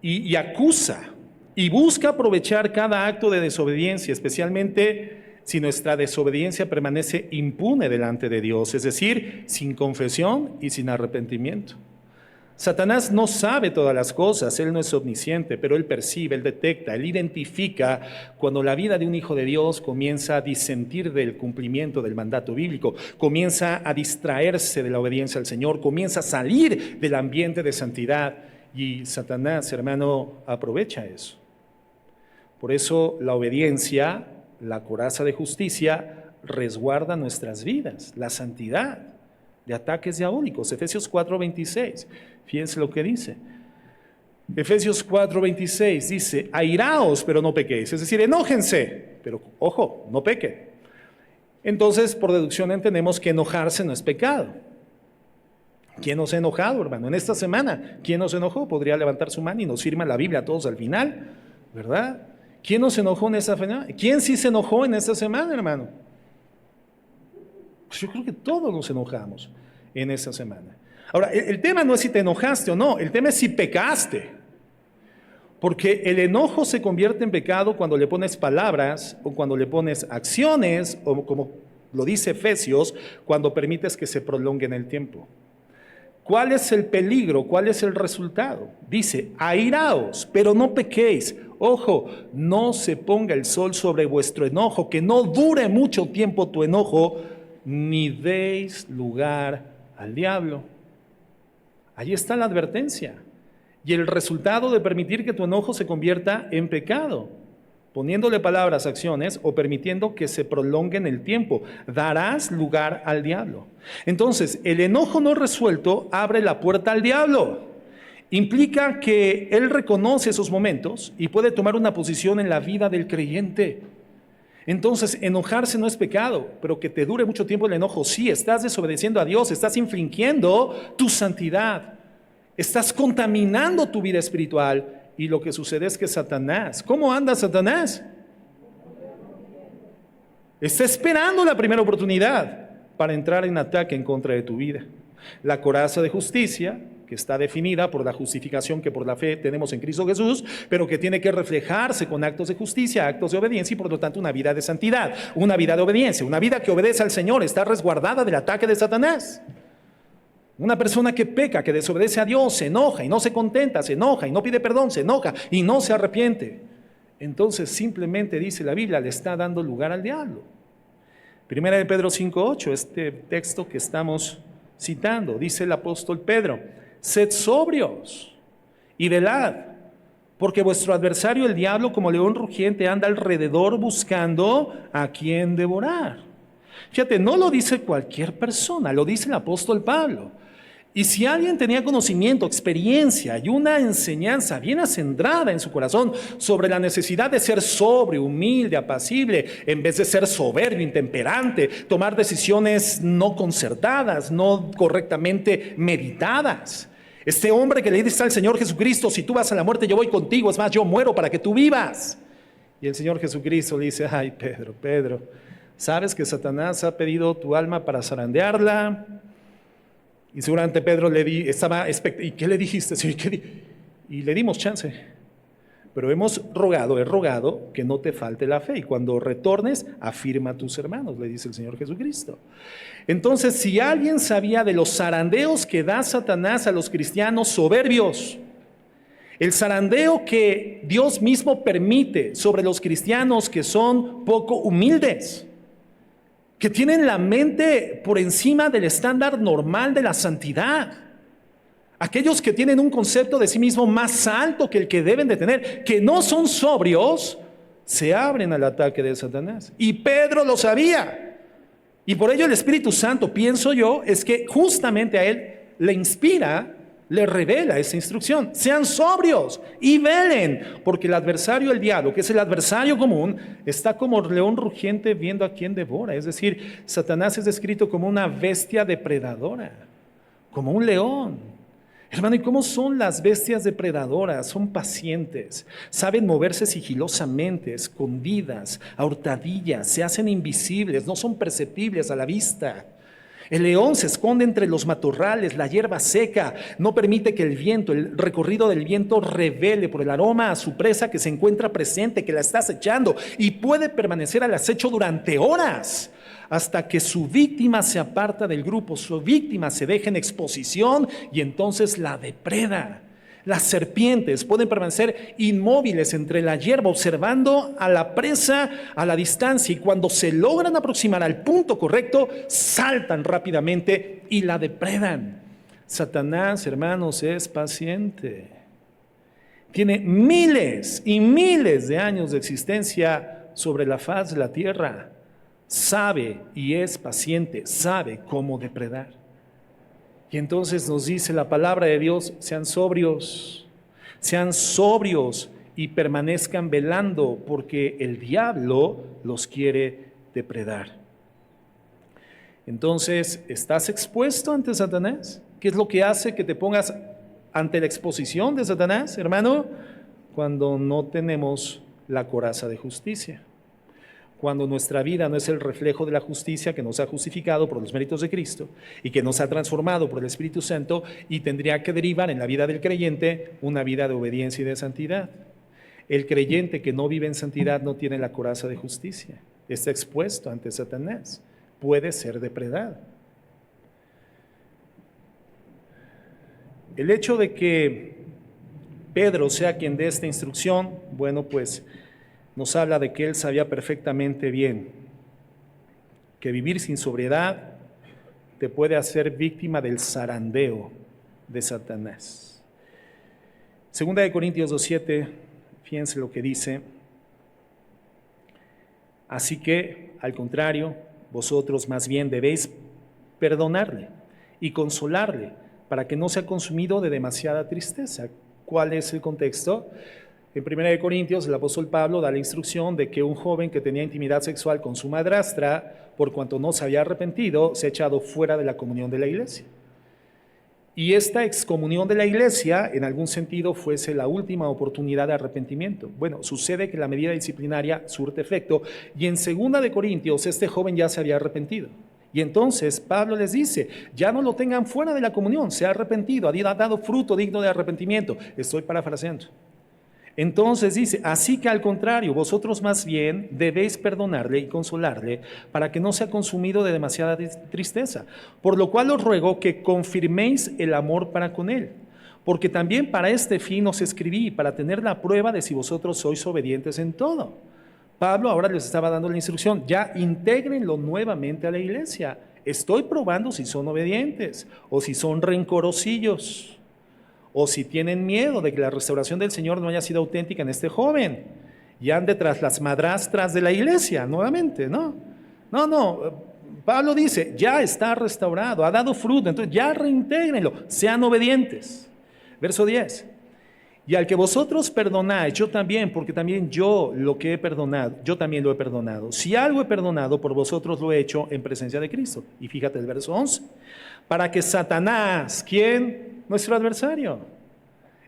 y acusa y busca aprovechar cada acto de desobediencia, especialmente si nuestra desobediencia permanece impune delante de Dios, es decir, sin confesión y sin arrepentimiento. Satanás no sabe todas las cosas, él no es omnisciente, pero él percibe, él detecta, él identifica cuando la vida de un hijo de Dios comienza a disentir del cumplimiento del mandato bíblico, comienza a distraerse de la obediencia al Señor, comienza a salir del ambiente de santidad y Satanás, hermano, aprovecha eso. Por eso la obediencia, la coraza de justicia, resguarda nuestras vidas, la santidad de ataques diabólicos. Efesios 4:26, fíjense lo que dice. Efesios 4:26 dice, airaos, pero no pequéis. Es decir, enójense, pero ojo, no pequen. Entonces, por deducción entendemos que enojarse no es pecado. ¿Quién nos ha enojado, hermano? En esta semana, ¿quién nos enojó? Podría levantar su mano y nos firma la Biblia a todos al final, ¿verdad? ¿Quién nos enojó en esta semana? ¿Quién sí se enojó en esta semana, hermano? Pues yo creo que todos nos enojamos en esta semana. Ahora, el tema no es si te enojaste o no, el tema es si pecaste. Porque el enojo se convierte en pecado cuando le pones palabras o cuando le pones acciones o como lo dice Efesios, cuando permites que se prolongue en el tiempo. ¿Cuál es el peligro? ¿Cuál es el resultado? Dice, airaos, pero no pequéis. Ojo, no se ponga el sol sobre vuestro enojo, que no dure mucho tiempo tu enojo, ni deis lugar al diablo. Ahí está la advertencia. Y el resultado de permitir que tu enojo se convierta en pecado, poniéndole palabras, acciones o permitiendo que se prolongue en el tiempo, darás lugar al diablo. Entonces, el enojo no resuelto abre la puerta al diablo. Implica que él reconoce esos momentos y puede tomar una posición en la vida del creyente. Entonces, enojarse no es pecado, pero que te dure mucho tiempo el enojo, sí, estás desobedeciendo a Dios, estás infringiendo tu santidad, estás contaminando tu vida espiritual, y lo que sucede es que Satanás, ¿cómo anda Satanás? Está esperando la primera oportunidad para entrar en ataque en contra de tu vida. La coraza de justicia, que está definida por la justificación que por la fe tenemos en Cristo Jesús, pero que tiene que reflejarse con actos de justicia, actos de obediencia y por lo tanto una vida de santidad, una vida de obediencia, una vida que obedece al Señor, está resguardada del ataque de Satanás. Una persona que peca, que desobedece a Dios, se enoja y no se contenta, se enoja y no pide perdón, se enoja y no se arrepiente. Entonces simplemente dice la Biblia, le está dando lugar al diablo. Primera de Pedro 5:8, este texto que estamos citando, dice el apóstol Pedro: sed sobrios y velad, porque vuestro adversario el diablo como león rugiente anda alrededor buscando a quien devorar. Fíjate, no lo dice cualquier persona, lo dice el apóstol Pablo. Y si alguien tenía conocimiento, experiencia y una enseñanza bien acendrada en su corazón sobre la necesidad de ser sobrio, humilde, apacible, en vez de ser soberbio, intemperante, tomar decisiones no concertadas, no correctamente meditadas. Este hombre que le dice al Señor Jesucristo: si tú vas a la muerte, yo voy contigo, es más, yo muero para que tú vivas. Y el Señor Jesucristo le dice: ay, Pedro, ¿sabes que Satanás ha pedido tu alma para zarandearla? Y seguramente Pedro estaba ¿y qué le dijiste? Y le dimos chance. Pero he rogado que no te falte la fe. Y cuando retornes, afirma a tus hermanos, le dice el Señor Jesucristo. Entonces, si alguien sabía de los zarandeos que da Satanás a los cristianos soberbios, el zarandeo que Dios mismo permite sobre los cristianos que son poco humildes, que tienen la mente por encima del estándar normal de la santidad, aquellos que tienen un concepto de sí mismo más alto que el que deben de tener, que no son sobrios, se abren al ataque de Satanás. Y Pedro lo sabía. Y por ello el Espíritu Santo, pienso yo, es que justamente a él le inspira, le revela esa instrucción: sean sobrios y velen, porque el adversario, el diablo, que es el adversario común, está como león rugiente viendo a quién devora. Es decir, Satanás es descrito como una bestia depredadora, como un león. Hermano, ¿y cómo son las bestias depredadoras? Son pacientes, saben moverse sigilosamente, escondidas, a hurtadillas, se hacen invisibles, no son perceptibles a la vista. El león se esconde entre los matorrales, la hierba seca, no permite que el viento, el recorrido del viento revele por el aroma a su presa que se encuentra presente, que la está acechando, y puede permanecer al acecho durante horas hasta que su víctima se aparta del grupo, su víctima se deja en exposición y entonces la depreda. Las serpientes pueden permanecer inmóviles entre la hierba, observando a la presa a la distancia, y cuando se logran aproximar al punto correcto, saltan rápidamente y la depredan. Satanás, hermanos, es paciente. Tiene miles y miles de años de existencia sobre la faz de la tierra. Sabe y es paciente, sabe cómo depredar. Y entonces nos dice la palabra de Dios: sean sobrios y permanezcan velando, porque el diablo los quiere depredar. Entonces, ¿estás expuesto ante Satanás? ¿Qué es lo que hace que te pongas ante la exposición de Satanás, hermano? Cuando no tenemos la coraza de justicia. Cuando nuestra vida no es el reflejo de la justicia que nos ha justificado por los méritos de Cristo y que nos ha transformado por el Espíritu Santo, y tendría que derivar en la vida del creyente una vida de obediencia y de santidad. El creyente que no vive en santidad no tiene la coraza de justicia, está expuesto ante Satanás, puede ser depredado. El hecho de que Pedro sea quien dé esta instrucción, bueno, pues nos habla de que él sabía perfectamente bien que vivir sin sobriedad te puede hacer víctima del zarandeo de Satanás. Segunda de Corintios 2:7, fíjense lo que dice: así que, al contrario, vosotros más bien debéis perdonarle y consolarle para que no sea consumido de demasiada tristeza. ¿Cuál es el contexto? En 1 de Corintios, el apóstol Pablo da la instrucción de que un joven que tenía intimidad sexual con su madrastra, por cuanto no se había arrepentido, se ha echado fuera de la comunión de la iglesia. Y esta excomunión de la iglesia, en algún sentido, fuese la última oportunidad de arrepentimiento. Bueno, sucede que la medida disciplinaria surte efecto, y en 2 de Corintios este joven ya se había arrepentido. Y entonces Pablo les dice: ya no lo tengan fuera de la comunión, se ha arrepentido, ha dado fruto digno de arrepentimiento. Estoy parafraseando. Entonces dice: así que al contrario, vosotros más bien debéis perdonarle y consolarle para que no sea consumido de demasiada tristeza. Por lo cual os ruego que confirméis el amor para con él, porque también para este fin os escribí, para tener la prueba de si vosotros sois obedientes en todo. Pablo ahora les estaba dando la instrucción: ya intégrenlo nuevamente a la iglesia. Estoy probando si son obedientes o si son rencorosillos, o si tienen miedo de que la restauración del Señor no haya sido auténtica en este joven y ande tras las madrastras de la iglesia nuevamente, ¿no? No, Pablo dice: ya está restaurado, ha dado fruto, entonces ya reintégrenlo, sean obedientes. Verso 10: y al que vosotros perdonáis, yo también, porque también yo lo que he perdonado, yo también lo he perdonado. Si algo he perdonado, por vosotros lo he hecho en presencia de Cristo. Y fíjate el verso 11: para que Satanás, ¿quién? Nuestro adversario,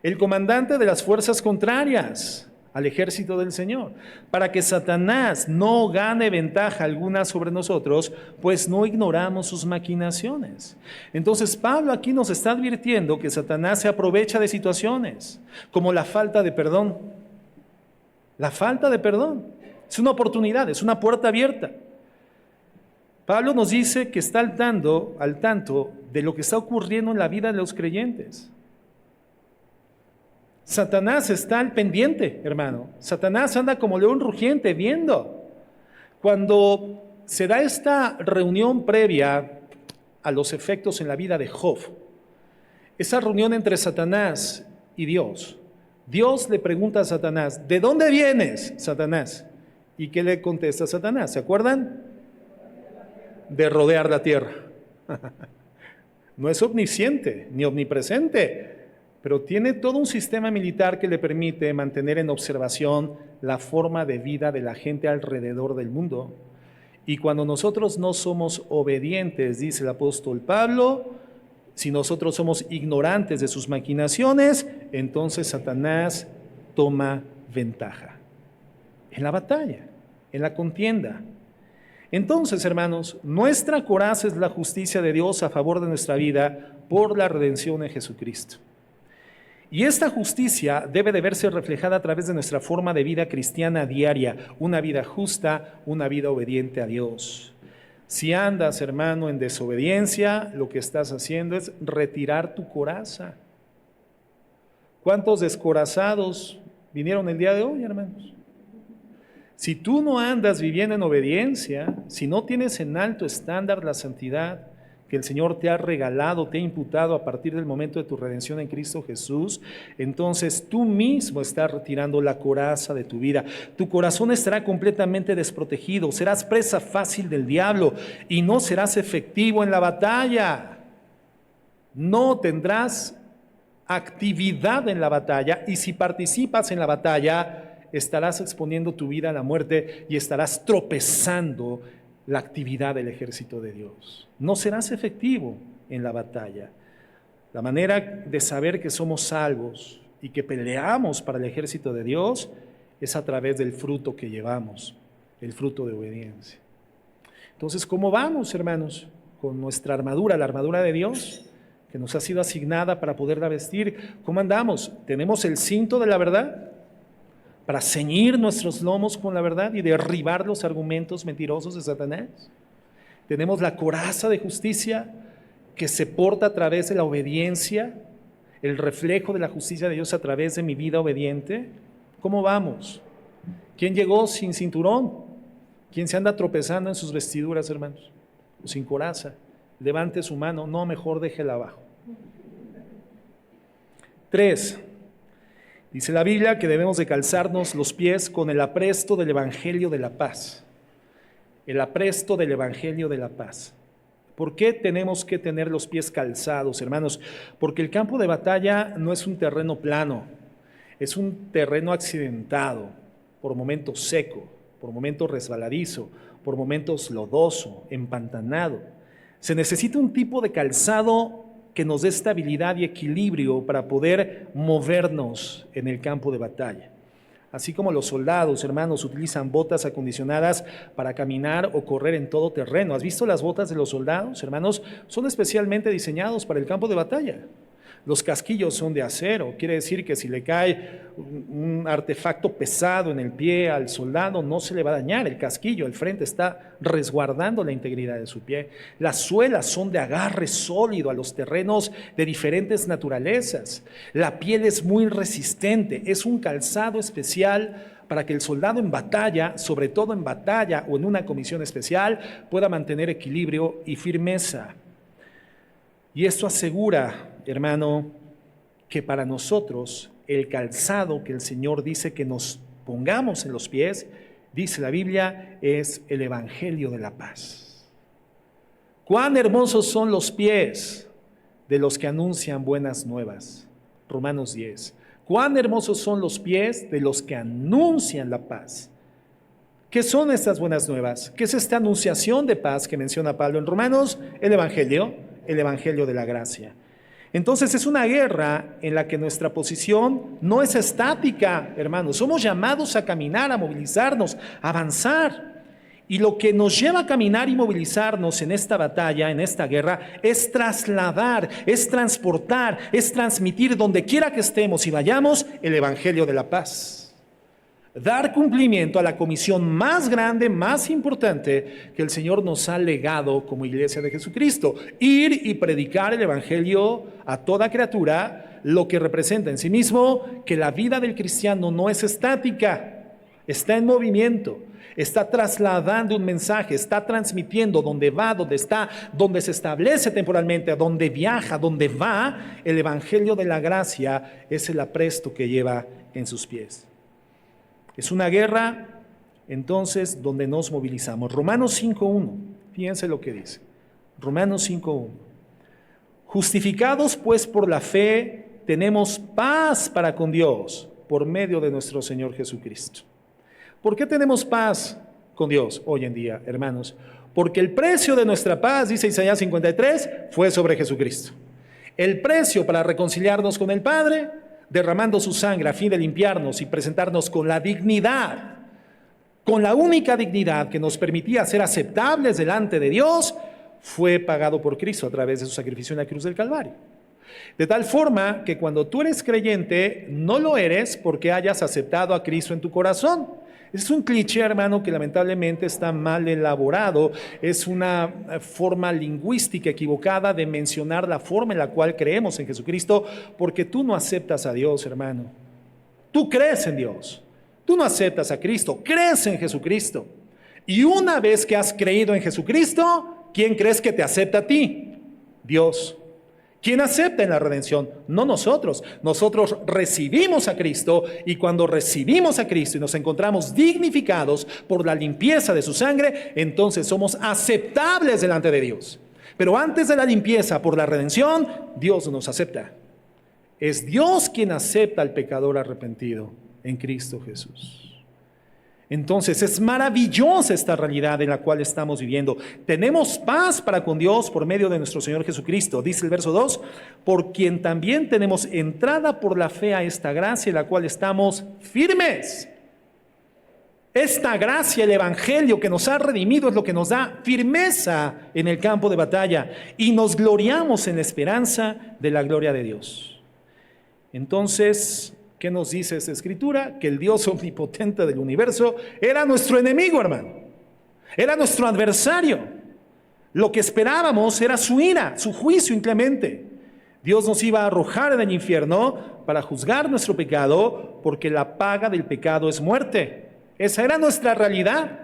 el comandante de las fuerzas contrarias al ejército del Señor, para que Satanás no gane ventaja alguna sobre nosotros, pues no ignoramos sus maquinaciones. Entonces Pablo aquí nos está advirtiendo que Satanás se aprovecha de situaciones como la falta de perdón. La falta de perdón es una oportunidad, es una puerta abierta. Pablo nos dice que está al tanto de lo que está ocurriendo en la vida de los creyentes. Satanás está al pendiente, hermano. Satanás anda como león rugiente viendo. Cuando se da esta reunión previa a los efectos en la vida de Job, esa reunión entre Satanás y Dios, Dios le pregunta a Satanás: ¿de dónde vienes, Satanás? ¿Y qué le contesta Satanás? ¿Se acuerdan? De rodear la tierra. No es omnisciente ni omnipresente, pero tiene todo un sistema militar que le permite mantener en observación la forma de vida de la gente alrededor del mundo. Y cuando nosotros no somos obedientes, dice el apóstol Pablo, si nosotros somos ignorantes de sus maquinaciones, entonces Satanás toma ventaja en la batalla, en la contienda. Entonces, hermanos, nuestra coraza es la justicia de Dios a favor de nuestra vida por la redención en Jesucristo. Y esta justicia debe de verse reflejada a través de nuestra forma de vida cristiana diaria, una vida justa, una vida obediente a Dios. Si andas, hermano, en desobediencia, lo que estás haciendo es retirar tu coraza. ¿Cuántos descorazados vinieron el día de hoy, hermanos? Si tú no andas viviendo en obediencia, si no tienes en alto estándar la santidad que el Señor te ha regalado, te ha imputado a partir del momento de tu redención en Cristo Jesús, entonces tú mismo estás retirando la coraza de tu vida. Tu corazón estará completamente desprotegido, serás presa fácil del diablo y no serás efectivo en la batalla. No tendrás actividad en la batalla, y si participas en la batalla, estarás exponiendo tu vida a la muerte y estarás tropezando la actividad del ejército de Dios. No serás efectivo en la batalla. La manera de saber que somos salvos y que peleamos para el ejército de Dios es a través del fruto que llevamos, el fruto de obediencia. Entonces, ¿cómo vamos, hermanos? Con nuestra armadura, la armadura de Dios, que nos ha sido asignada para poderla vestir. ¿Cómo andamos? ¿Tenemos el cinto de la verdad para ceñir nuestros lomos con la verdad y derribar los argumentos mentirosos de Satanás? Tenemos la coraza de justicia que se porta a través de la obediencia, el reflejo de la justicia de Dios a través de mi vida obediente? ¿Cómo vamos? ¿Quién llegó sin cinturón? ¿Quién se anda tropezando en sus vestiduras, hermanos? O sin coraza. Levante su mano. No, mejor déjela abajo. 3. Dice la Biblia que debemos de calzarnos los pies con el apresto del Evangelio de la paz. El apresto del Evangelio de la paz. ¿Por qué tenemos que tener los pies calzados, hermanos? Porque el campo de batalla no es un terreno plano, es un terreno accidentado, por momentos seco, por momentos resbaladizo, por momentos lodoso, empantanado. Se necesita un tipo de calzado que nos dé estabilidad y equilibrio para poder movernos en el campo de batalla. Así como los soldados, hermanos, utilizan botas acondicionadas para caminar o correr en todo terreno. ¿Has visto las botas de los soldados, hermanos? Son especialmente diseñados para el campo de batalla. Los casquillos son de acero, quiere decir que si le cae un artefacto pesado en el pie al soldado, no se le va a dañar el casquillo, el frente está resguardando la integridad de su pie. Las suelas son de agarre sólido a los terrenos de diferentes naturalezas. La piel es muy resistente, es un calzado especial para que el soldado en batalla, sobre todo en batalla o en una comisión especial, pueda mantener equilibrio y firmeza. Y esto asegura, hermano, que para nosotros el calzado que el Señor dice que nos pongamos en los pies, dice la Biblia, es el Evangelio de la paz. Cuán hermosos son los pies de los que anuncian buenas nuevas. Romanos 10. Cuán hermosos son los pies de los que anuncian la paz. ¿Qué son estas buenas nuevas? ¿Qué es esta anunciación de paz que menciona Pablo en Romanos? El Evangelio de la gracia. Entonces es una guerra en la que nuestra posición no es estática, hermanos. Somos llamados a caminar, a movilizarnos, a avanzar. Y lo que nos lleva a caminar y movilizarnos en esta batalla, en esta guerra, es trasladar, es transportar, es transmitir donde quiera que estemos y vayamos el Evangelio de la paz. Dar cumplimiento a la comisión más grande, más importante que el Señor nos ha legado como iglesia de Jesucristo. Ir y predicar el Evangelio a toda criatura, lo que representa en sí mismo que la vida del cristiano no es estática, está en movimiento, está trasladando un mensaje, está transmitiendo donde va, donde está, donde se establece temporalmente, donde viaja, donde va. El Evangelio de la gracia es el apresto que lleva en sus pies. Es una guerra, entonces, donde nos movilizamos. Romanos 5.1, fíjense lo que dice. Romanos 5.1. Justificados pues por la fe, tenemos paz para con Dios por medio de nuestro Señor Jesucristo. ¿Por qué tenemos paz con Dios hoy en día, hermanos? Porque el precio de nuestra paz, dice Isaías 53, fue sobre Jesucristo. El precio para reconciliarnos con el Padre, derramando su sangre a fin de limpiarnos y presentarnos con la dignidad, con la única dignidad que nos permitía ser aceptables delante de Dios, fue pagado por Cristo a través de su sacrificio en la cruz del Calvario. De tal forma que cuando tú eres creyente, no lo eres porque hayas aceptado a Cristo en tu corazón. Es un cliché, hermano, que lamentablemente está mal elaborado. Es una forma lingüística equivocada de mencionar la forma en la cual creemos en Jesucristo, porque tú no aceptas a Dios, hermano. Tú crees en Dios. Tú no aceptas a Cristo, crees en Jesucristo. Y una vez que has creído en Jesucristo, ¿quién crees que te acepta a ti? Dios. ¿Quién acepta en la redención? No nosotros. Nosotros recibimos a Cristo y cuando recibimos a Cristo y nos encontramos dignificados por la limpieza de su sangre, entonces somos aceptables delante de Dios. Pero antes de la limpieza por la redención, Dios nos acepta. Es Dios quien acepta al pecador arrepentido en Cristo Jesús. Entonces es maravillosa esta realidad en la cual estamos viviendo. Tenemos paz para con Dios por medio de nuestro Señor Jesucristo. Dice el verso 2, por quien también tenemos entrada por la fe a esta gracia en la cual estamos firmes. Esta gracia, el Evangelio que nos ha redimido es lo que nos da firmeza en el campo de batalla y nos gloriamos en la esperanza de la gloria de Dios. Entonces, ¿qué nos dice esta escritura? Que el Dios omnipotente del universo era nuestro enemigo, hermano. Era nuestro adversario. Lo que esperábamos era su ira, su juicio inclemente. Dios nos iba a arrojar en el infierno para juzgar nuestro pecado, porque la paga del pecado es muerte. Esa era nuestra realidad.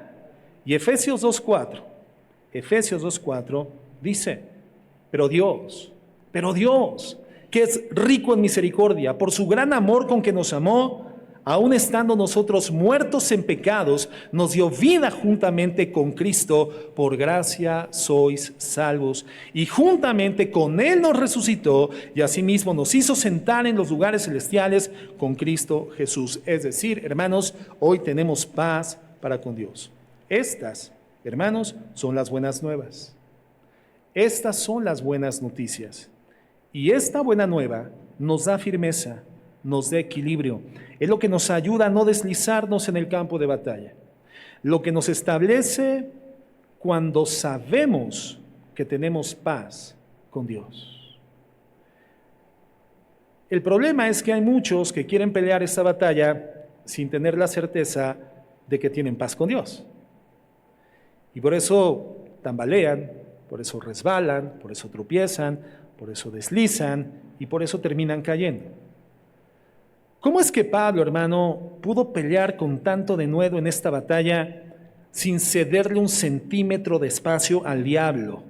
Y Efesios 2:4 dice, pero Dios, que es rico en misericordia, por su gran amor con que nos amó, aun estando nosotros muertos en pecados, nos dio vida juntamente con Cristo, por gracia sois salvos. Y juntamente con Él nos resucitó y asimismo nos hizo sentar en los lugares celestiales con Cristo Jesús. Es decir, hermanos, hoy tenemos paz para con Dios. Estas, hermanos, son las buenas nuevas. Estas son las buenas noticias. Y esta buena nueva nos da firmeza, nos da equilibrio. Es lo que nos ayuda a no deslizarnos en el campo de batalla. Lo que nos establece cuando sabemos que tenemos paz con Dios. El problema es que hay muchos que quieren pelear esta batalla sin tener la certeza de que tienen paz con Dios. Y por eso tambalean, por eso resbalan, por eso tropiezan, por eso deslizan y por eso terminan cayendo. ¿Cómo es que Pablo, hermano, pudo pelear con tanto denuedo en esta batalla sin cederle un centímetro de espacio al diablo?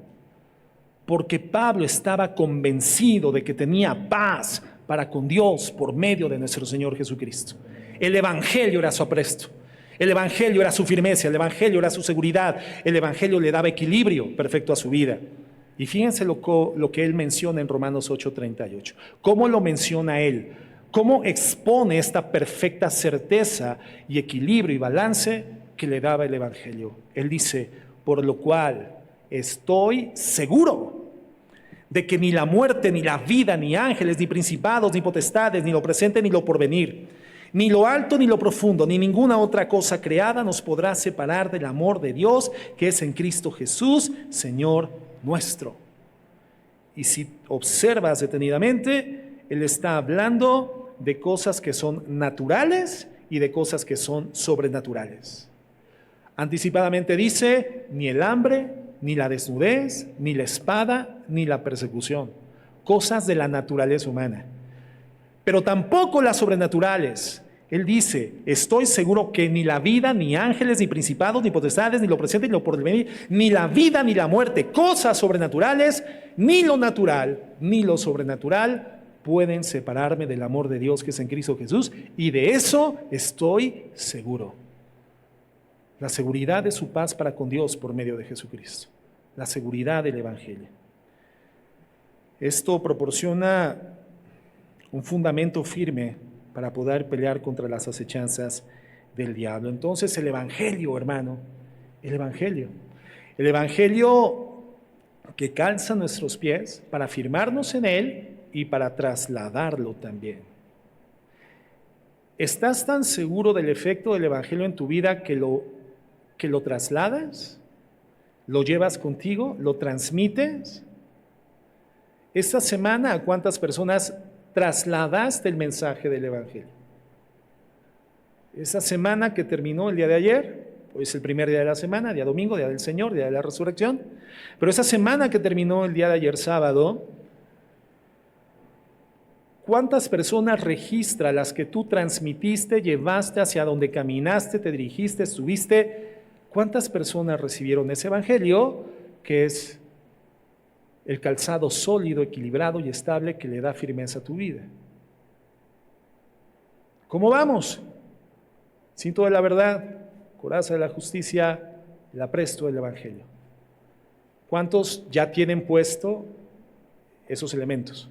Porque Pablo estaba convencido de que tenía paz para con Dios por medio de nuestro Señor Jesucristo. El Evangelio era su apresto, el Evangelio era su firmeza, el Evangelio era su seguridad, el Evangelio le daba equilibrio perfecto a su vida. Y fíjense lo que él menciona en Romanos 8:38. ¿Cómo lo menciona él? ¿Cómo expone esta perfecta certeza y equilibrio y balance que le daba el Evangelio? Él dice, por lo cual estoy seguro de que ni la muerte, ni la vida, ni ángeles, ni principados, ni potestades, ni lo presente, ni lo porvenir, ni lo alto, ni lo profundo, ni ninguna otra cosa creada nos podrá separar del amor de Dios que es en Cristo Jesús, Señor nuestro. Y si observas detenidamente, Él está hablando de cosas que son naturales y de cosas que son sobrenaturales. Anticipadamente dice, ni el hambre, ni la desnudez, ni la espada, ni la persecución. Cosas de la naturaleza humana. Pero tampoco las sobrenaturales. Él dice, estoy seguro que ni la vida, ni ángeles, ni principados, ni potestades, ni lo presente, ni lo porvenir, ni la vida, ni la muerte, cosas sobrenaturales, ni lo natural, ni lo sobrenatural, pueden separarme del amor de Dios que es en Cristo Jesús, y de eso estoy seguro. La seguridad de su paz para con Dios por medio de Jesucristo. La seguridad del Evangelio. Esto proporciona un fundamento firme para poder pelear contra las acechanzas del diablo. Entonces el Evangelio, hermano, el Evangelio que calza nuestros pies para firmarnos en él y para trasladarlo también. ¿Estás tan seguro del efecto del Evangelio en tu vida que lo trasladas? ¿Lo llevas contigo? ¿Lo transmites? Esta semana, ¿a cuántas personas trasladaste el mensaje del Evangelio? Esa semana que terminó el día de ayer, hoy es el primer día de la semana, día domingo, día del Señor, día de la resurrección, pero esa semana que terminó el día de ayer sábado, ¿cuántas personas registra las que tú transmitiste, llevaste hacia donde caminaste, te dirigiste, estuviste? ¿Cuántas personas recibieron ese Evangelio que es el calzado sólido, equilibrado y estable que le da firmeza a tu vida? ¿Cómo vamos? Cinto de la verdad, coraza de la justicia, el apresto del Evangelio. ¿Cuántos ya tienen puesto esos elementos?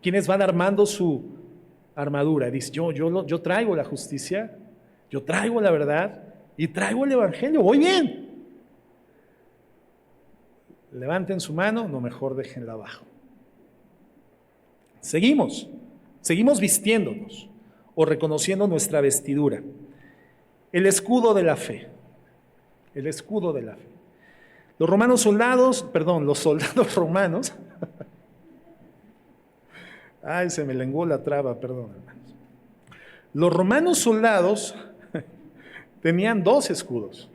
¿Quiénes van armando su armadura? Dice, yo traigo la justicia, yo traigo la verdad y traigo el Evangelio, voy bien. Levanten su mano, no, mejor déjenla abajo. Seguimos vistiéndonos o reconociendo nuestra vestidura. El escudo de la fe. El escudo de la fe. Los soldados romanos. Ay, se me lenguó la traba, perdón, hermanos. Los romanos soldados tenían dos escudos.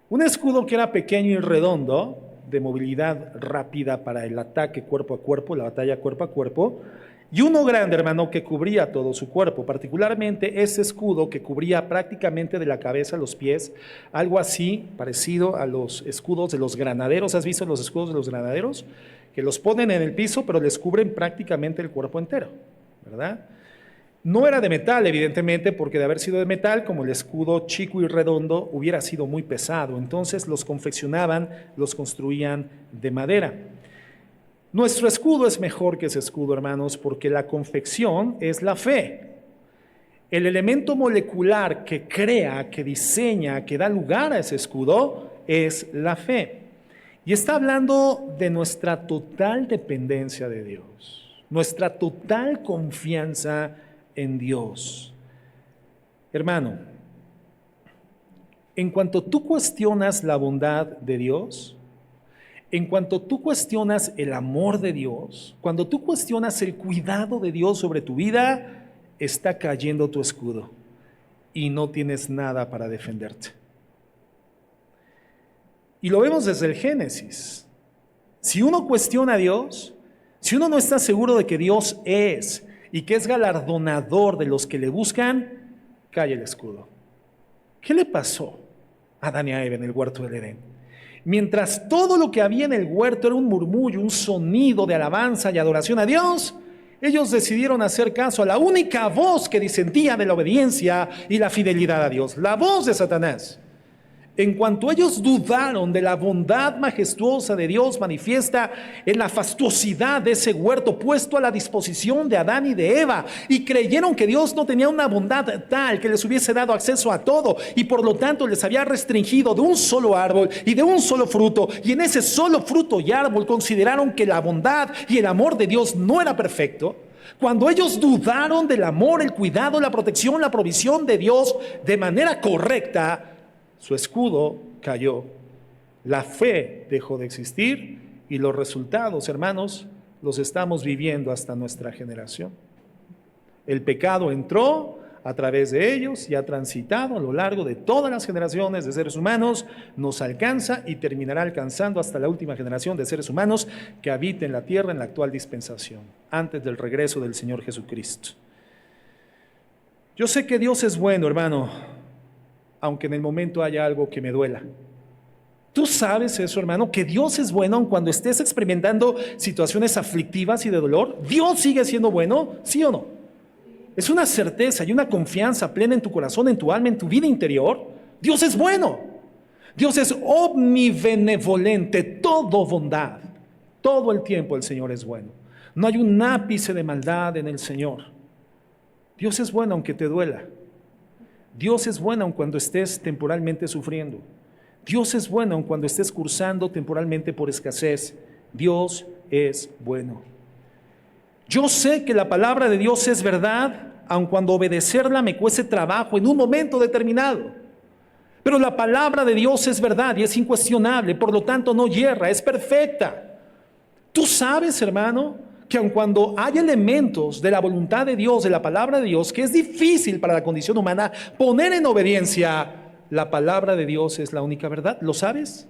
Un escudo que era pequeño y redondo de movilidad rápida para el ataque cuerpo a cuerpo, la batalla cuerpo a cuerpo, y uno grande, hermano, que cubría todo su cuerpo, particularmente ese escudo que cubría prácticamente de la cabeza a los pies, algo así parecido a los escudos de los granaderos. ¿Has visto los escudos de los granaderos? Que los ponen en el piso, pero les cubren prácticamente el cuerpo entero, ¿verdad? No era de metal, evidentemente, porque de haber sido de metal, como el escudo chico y redondo, hubiera sido muy pesado. Entonces los confeccionaban, los construían de madera. Nuestro escudo es mejor que ese escudo, hermanos, porque la confección es la fe. El elemento molecular que crea, que diseña, que da lugar a ese escudo es la fe. Y está hablando de nuestra total dependencia de Dios, nuestra total confianza en Dios. Hermano, en cuanto tú cuestionas la bondad de Dios, en cuanto tú cuestionas el amor de Dios, cuando tú cuestionas el cuidado de Dios sobre tu vida, está cayendo tu escudo y no tienes nada para defenderte. Y lo vemos desde el Génesis. Si uno cuestiona a Dios, si uno no está seguro de que Dios es y que es galardonador de los que le buscan, cae el escudo. ¿Qué le pasó a Adán y a Eva en el huerto del Edén? Mientras todo lo que había en el huerto era un murmullo, un sonido de alabanza y adoración a Dios, ellos decidieron hacer caso a la única voz que disentía de la obediencia y la fidelidad a Dios, la voz de Satanás. En cuanto ellos dudaron de la bondad majestuosa de Dios manifiesta en la fastuosidad de ese huerto puesto a la disposición de Adán y de Eva, y creyeron que Dios no tenía una bondad tal que les hubiese dado acceso a todo, y por lo tanto les había restringido de un solo árbol y de un solo fruto, y en ese solo fruto y árbol consideraron que la bondad y el amor de Dios no era perfecto. Cuando ellos dudaron del amor, el cuidado, la protección, la provisión de Dios de manera correcta, su escudo cayó, la fe dejó de existir y los resultados, hermanos, los estamos viviendo hasta nuestra generación. El pecado entró a través de ellos y ha transitado a lo largo de todas las generaciones de seres humanos, nos alcanza y terminará alcanzando hasta la última generación de seres humanos que habita en la tierra en la actual dispensación, antes del regreso del Señor Jesucristo. Yo sé que Dios es bueno, hermano, aunque en el momento haya algo que me duela. ¿Tú sabes eso, hermano? Que Dios es bueno aun cuando estés experimentando situaciones aflictivas y de dolor. ¿Dios sigue siendo bueno? ¿Sí o no? Es una certeza y una confianza plena en tu corazón, en tu alma, en tu vida interior. Dios es bueno. Dios es omnibenevolente, todo bondad. Todo el tiempo el Señor es bueno. No hay un ápice de maldad en el Señor. Dios es bueno aunque te duela. Dios es bueno aun cuando estés temporalmente sufriendo. Dios es bueno aun cuando estés cursando temporalmente por escasez. Dios es bueno. Yo sé que la palabra de Dios es verdad, aun cuando obedecerla me cueste trabajo en un momento determinado. Pero la palabra de Dios es verdad y es incuestionable, por lo tanto no yerra, es perfecta. Tú sabes, hermano, que aun cuando hay elementos de la voluntad de Dios, de la palabra de Dios, que es difícil para la condición humana poner en obediencia, la palabra de Dios es la única verdad. ¿Lo sabes?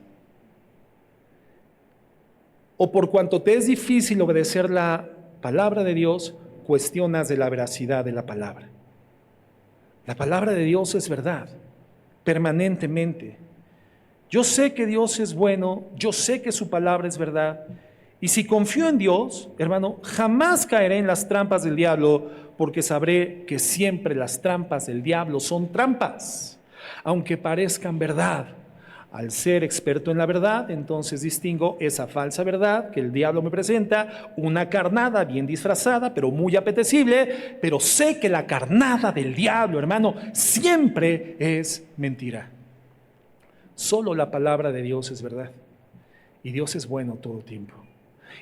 O por cuanto te es difícil obedecer la palabra de Dios, cuestionas de la veracidad de la palabra. La palabra de Dios es verdad, permanentemente. Yo sé que Dios es bueno, yo sé que su palabra es verdad. Y si confío en Dios, hermano, jamás caeré en las trampas del diablo, porque sabré que siempre las trampas del diablo son trampas, aunque parezcan verdad. Al ser experto en la verdad, entonces distingo esa falsa verdad que el diablo me presenta, una carnada bien disfrazada, pero muy apetecible, pero sé que la carnada del diablo, hermano, siempre es mentira. Solo la palabra de Dios es verdad. Y Dios es bueno todo el tiempo.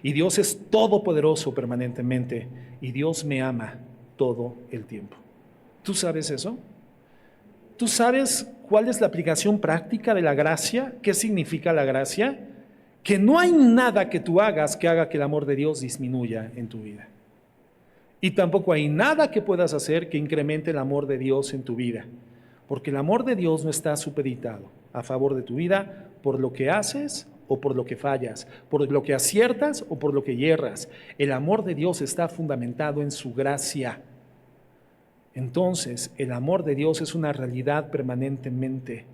Y Dios es todopoderoso permanentemente. Y Dios me ama todo el tiempo. ¿Tú sabes eso? ¿Tú sabes cuál es la aplicación práctica de la gracia? ¿Qué significa la gracia? Que no hay nada que tú hagas que haga que el amor de Dios disminuya en tu vida. Y tampoco hay nada que puedas hacer que incremente el amor de Dios en tu vida. Porque el amor de Dios no está supeditado a favor de tu vida por lo que haces o por lo que fallas, por lo que aciertas o por lo que yerras. El amor de Dios está fundamentado en su gracia. Entonces, el amor de Dios es una realidad permanentemente,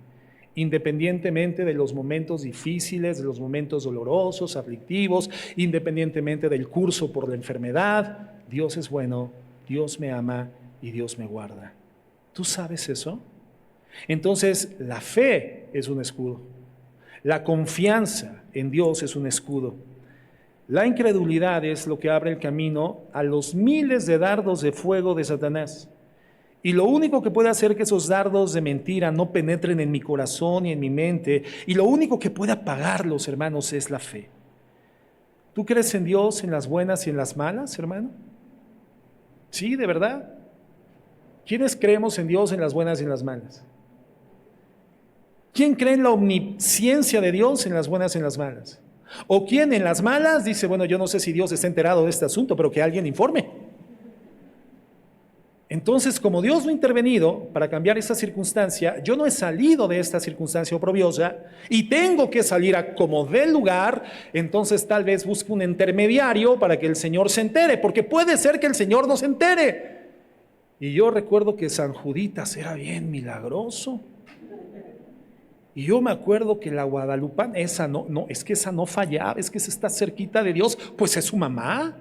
independientemente de los momentos difíciles, de los momentos dolorosos, aflictivos, independientemente del curso por la enfermedad. Dios es bueno, Dios me ama y Dios me guarda. ¿Tú sabes eso? Entonces, la fe es un escudo. La confianza en Dios es un escudo. La incredulidad es lo que abre el camino a los miles de dardos de fuego de Satanás. Y lo único que puede hacer que esos dardos de mentira no penetren en mi corazón y en mi mente, y lo único que puede apagarlos, hermanos, es la fe. ¿Tú crees en Dios en las buenas y en las malas, hermano? Sí, de verdad. ¿Quiénes creemos en Dios en las buenas y en las malas? ¿Quién cree en la omnisciencia de Dios en las buenas y en las malas? ¿O quién en las malas dice, bueno, yo no sé si Dios está enterado de este asunto, pero que alguien informe? Entonces, como Dios no ha intervenido para cambiar esta circunstancia, yo no he salido de esta circunstancia oprobiosa y tengo que salir a como del lugar. Entonces tal vez busque un intermediario para que el Señor se entere, porque puede ser que el Señor no se entere. Y yo recuerdo que San Juditas era bien milagroso. Y yo me acuerdo que la guadalupana, esa es que esa no fallaba, es que esa está cerquita de Dios, pues es su mamá.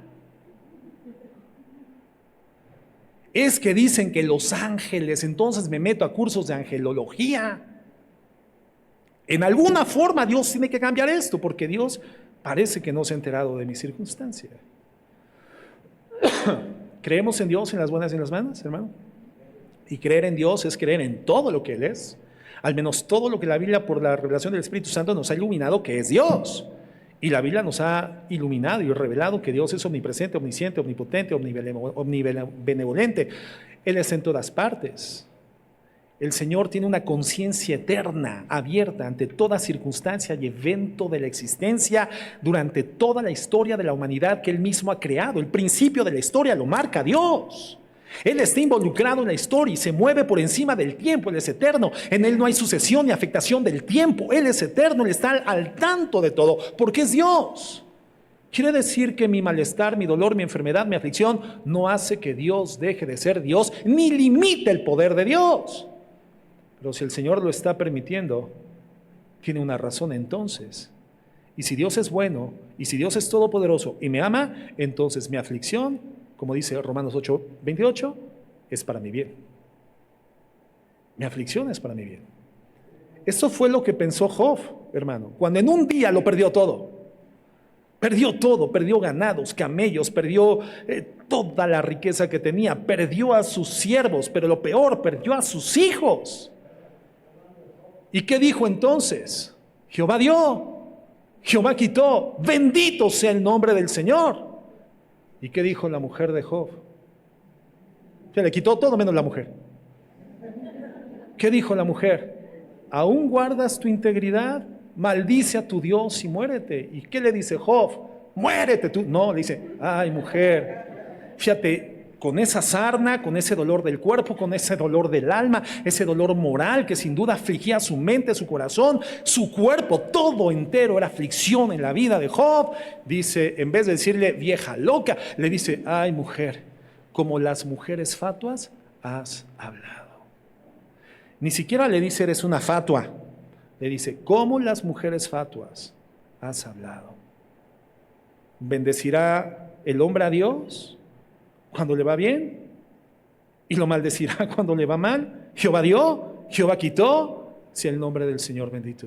Es que dicen que los ángeles, entonces me meto a cursos de angelología. En alguna forma Dios tiene que cambiar esto, porque Dios parece que no se ha enterado de mi circunstancia. ¿Creemos en Dios en las buenas y en las malas, hermano? Y creer en Dios es creer en todo lo que Él es. Al menos todo lo que la Biblia, por la revelación del Espíritu Santo, nos ha iluminado que es Dios. Y la Biblia nos ha iluminado y revelado que Dios es omnipresente, omnisciente, omnipotente, omnibenevolente. Él es en todas partes. El Señor tiene una conciencia eterna, abierta ante toda circunstancia y evento de la existencia durante toda la historia de la humanidad que Él mismo ha creado. El principio de la historia lo marca Dios. Él está involucrado en la historia y se mueve por encima del tiempo. Él es eterno. En Él no hay sucesión ni afectación del tiempo. Él es eterno. Él está al tanto de todo porque es Dios. Quiere decir que mi malestar, mi dolor, mi enfermedad, mi aflicción no hace que Dios deje de ser Dios ni limite el poder de Dios. Pero si el Señor lo está permitiendo, tiene una razón entonces. Y si Dios es bueno y si Dios es todopoderoso y me ama, entonces mi aflicción, como dice Romanos 8:28, es para mi bien. Mi aflicción es para mi bien. Eso fue lo que pensó Job, hermano, cuando en un día lo perdió todo. Perdió todo, perdió ganados, camellos, perdió toda la riqueza que tenía, perdió a sus siervos, pero lo peor, perdió a sus hijos. ¿Y qué dijo entonces? Jehová dio, Jehová quitó, bendito sea el nombre del Señor. ¿Y qué dijo la mujer de Job? Se le quitó todo menos la mujer. ¿Qué dijo la mujer? ¿Aún guardas tu integridad? Maldice a tu Dios y muérete. ¿Y qué le dice Job? Muérete tú. No, le dice, ay mujer, fíjate, con esa sarna, con ese dolor del cuerpo, con ese dolor del alma, ese dolor moral que sin duda afligía su mente, su corazón, su cuerpo, todo entero era aflicción en la vida de Job. Dice, en vez de decirle vieja loca, le dice, ay mujer, como las mujeres fatuas has hablado. Ni siquiera le dice eres una fatua, le dice, como las mujeres fatuas has hablado. ¿Bendecirá el hombre a Dios cuando le va bien? ¿Y lo maldecirá cuando le va mal? Jehová dio, Jehová quitó, sea el nombre del Señor bendito.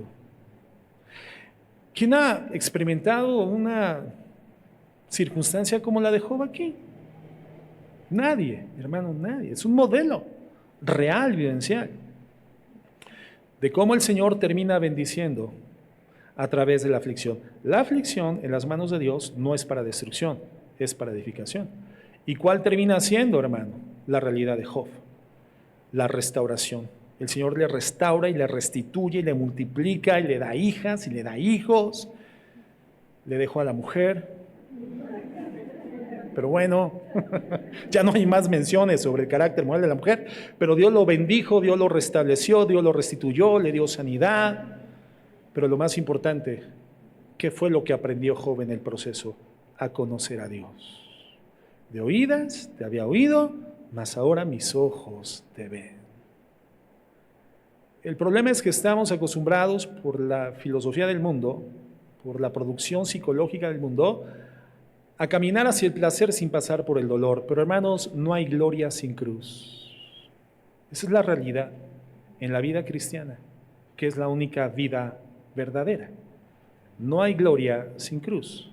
¿Quién ha experimentado una circunstancia como la de Job aquí? Nadie, hermano, nadie. Es un modelo real, vivencial, de cómo el Señor termina bendiciendo a través de la aflicción. La aflicción en las manos de Dios no es para destrucción, es para edificación. ¿Y cuál termina siendo, hermano? La realidad de Job, la restauración. El Señor le restaura y le restituye y le multiplica y le da hijas y le da hijos. Le dejó a la mujer. Pero bueno, ya no hay más menciones sobre el carácter moral de la mujer, pero Dios lo bendijo, Dios lo restableció, Dios lo restituyó, le dio sanidad. Pero lo más importante, ¿Qué fue lo que aprendió Job en el proceso? A conocer a Dios. De oídas te había oído, mas ahora mis ojos te ven. El problema es que estamos acostumbrados por la filosofía del mundo, por la producción psicológica del mundo, a caminar hacia el placer sin pasar por el dolor. Pero hermanos, no hay gloria sin cruz. Esa es la realidad en la vida cristiana, que es la única vida verdadera. No hay gloria sin cruz.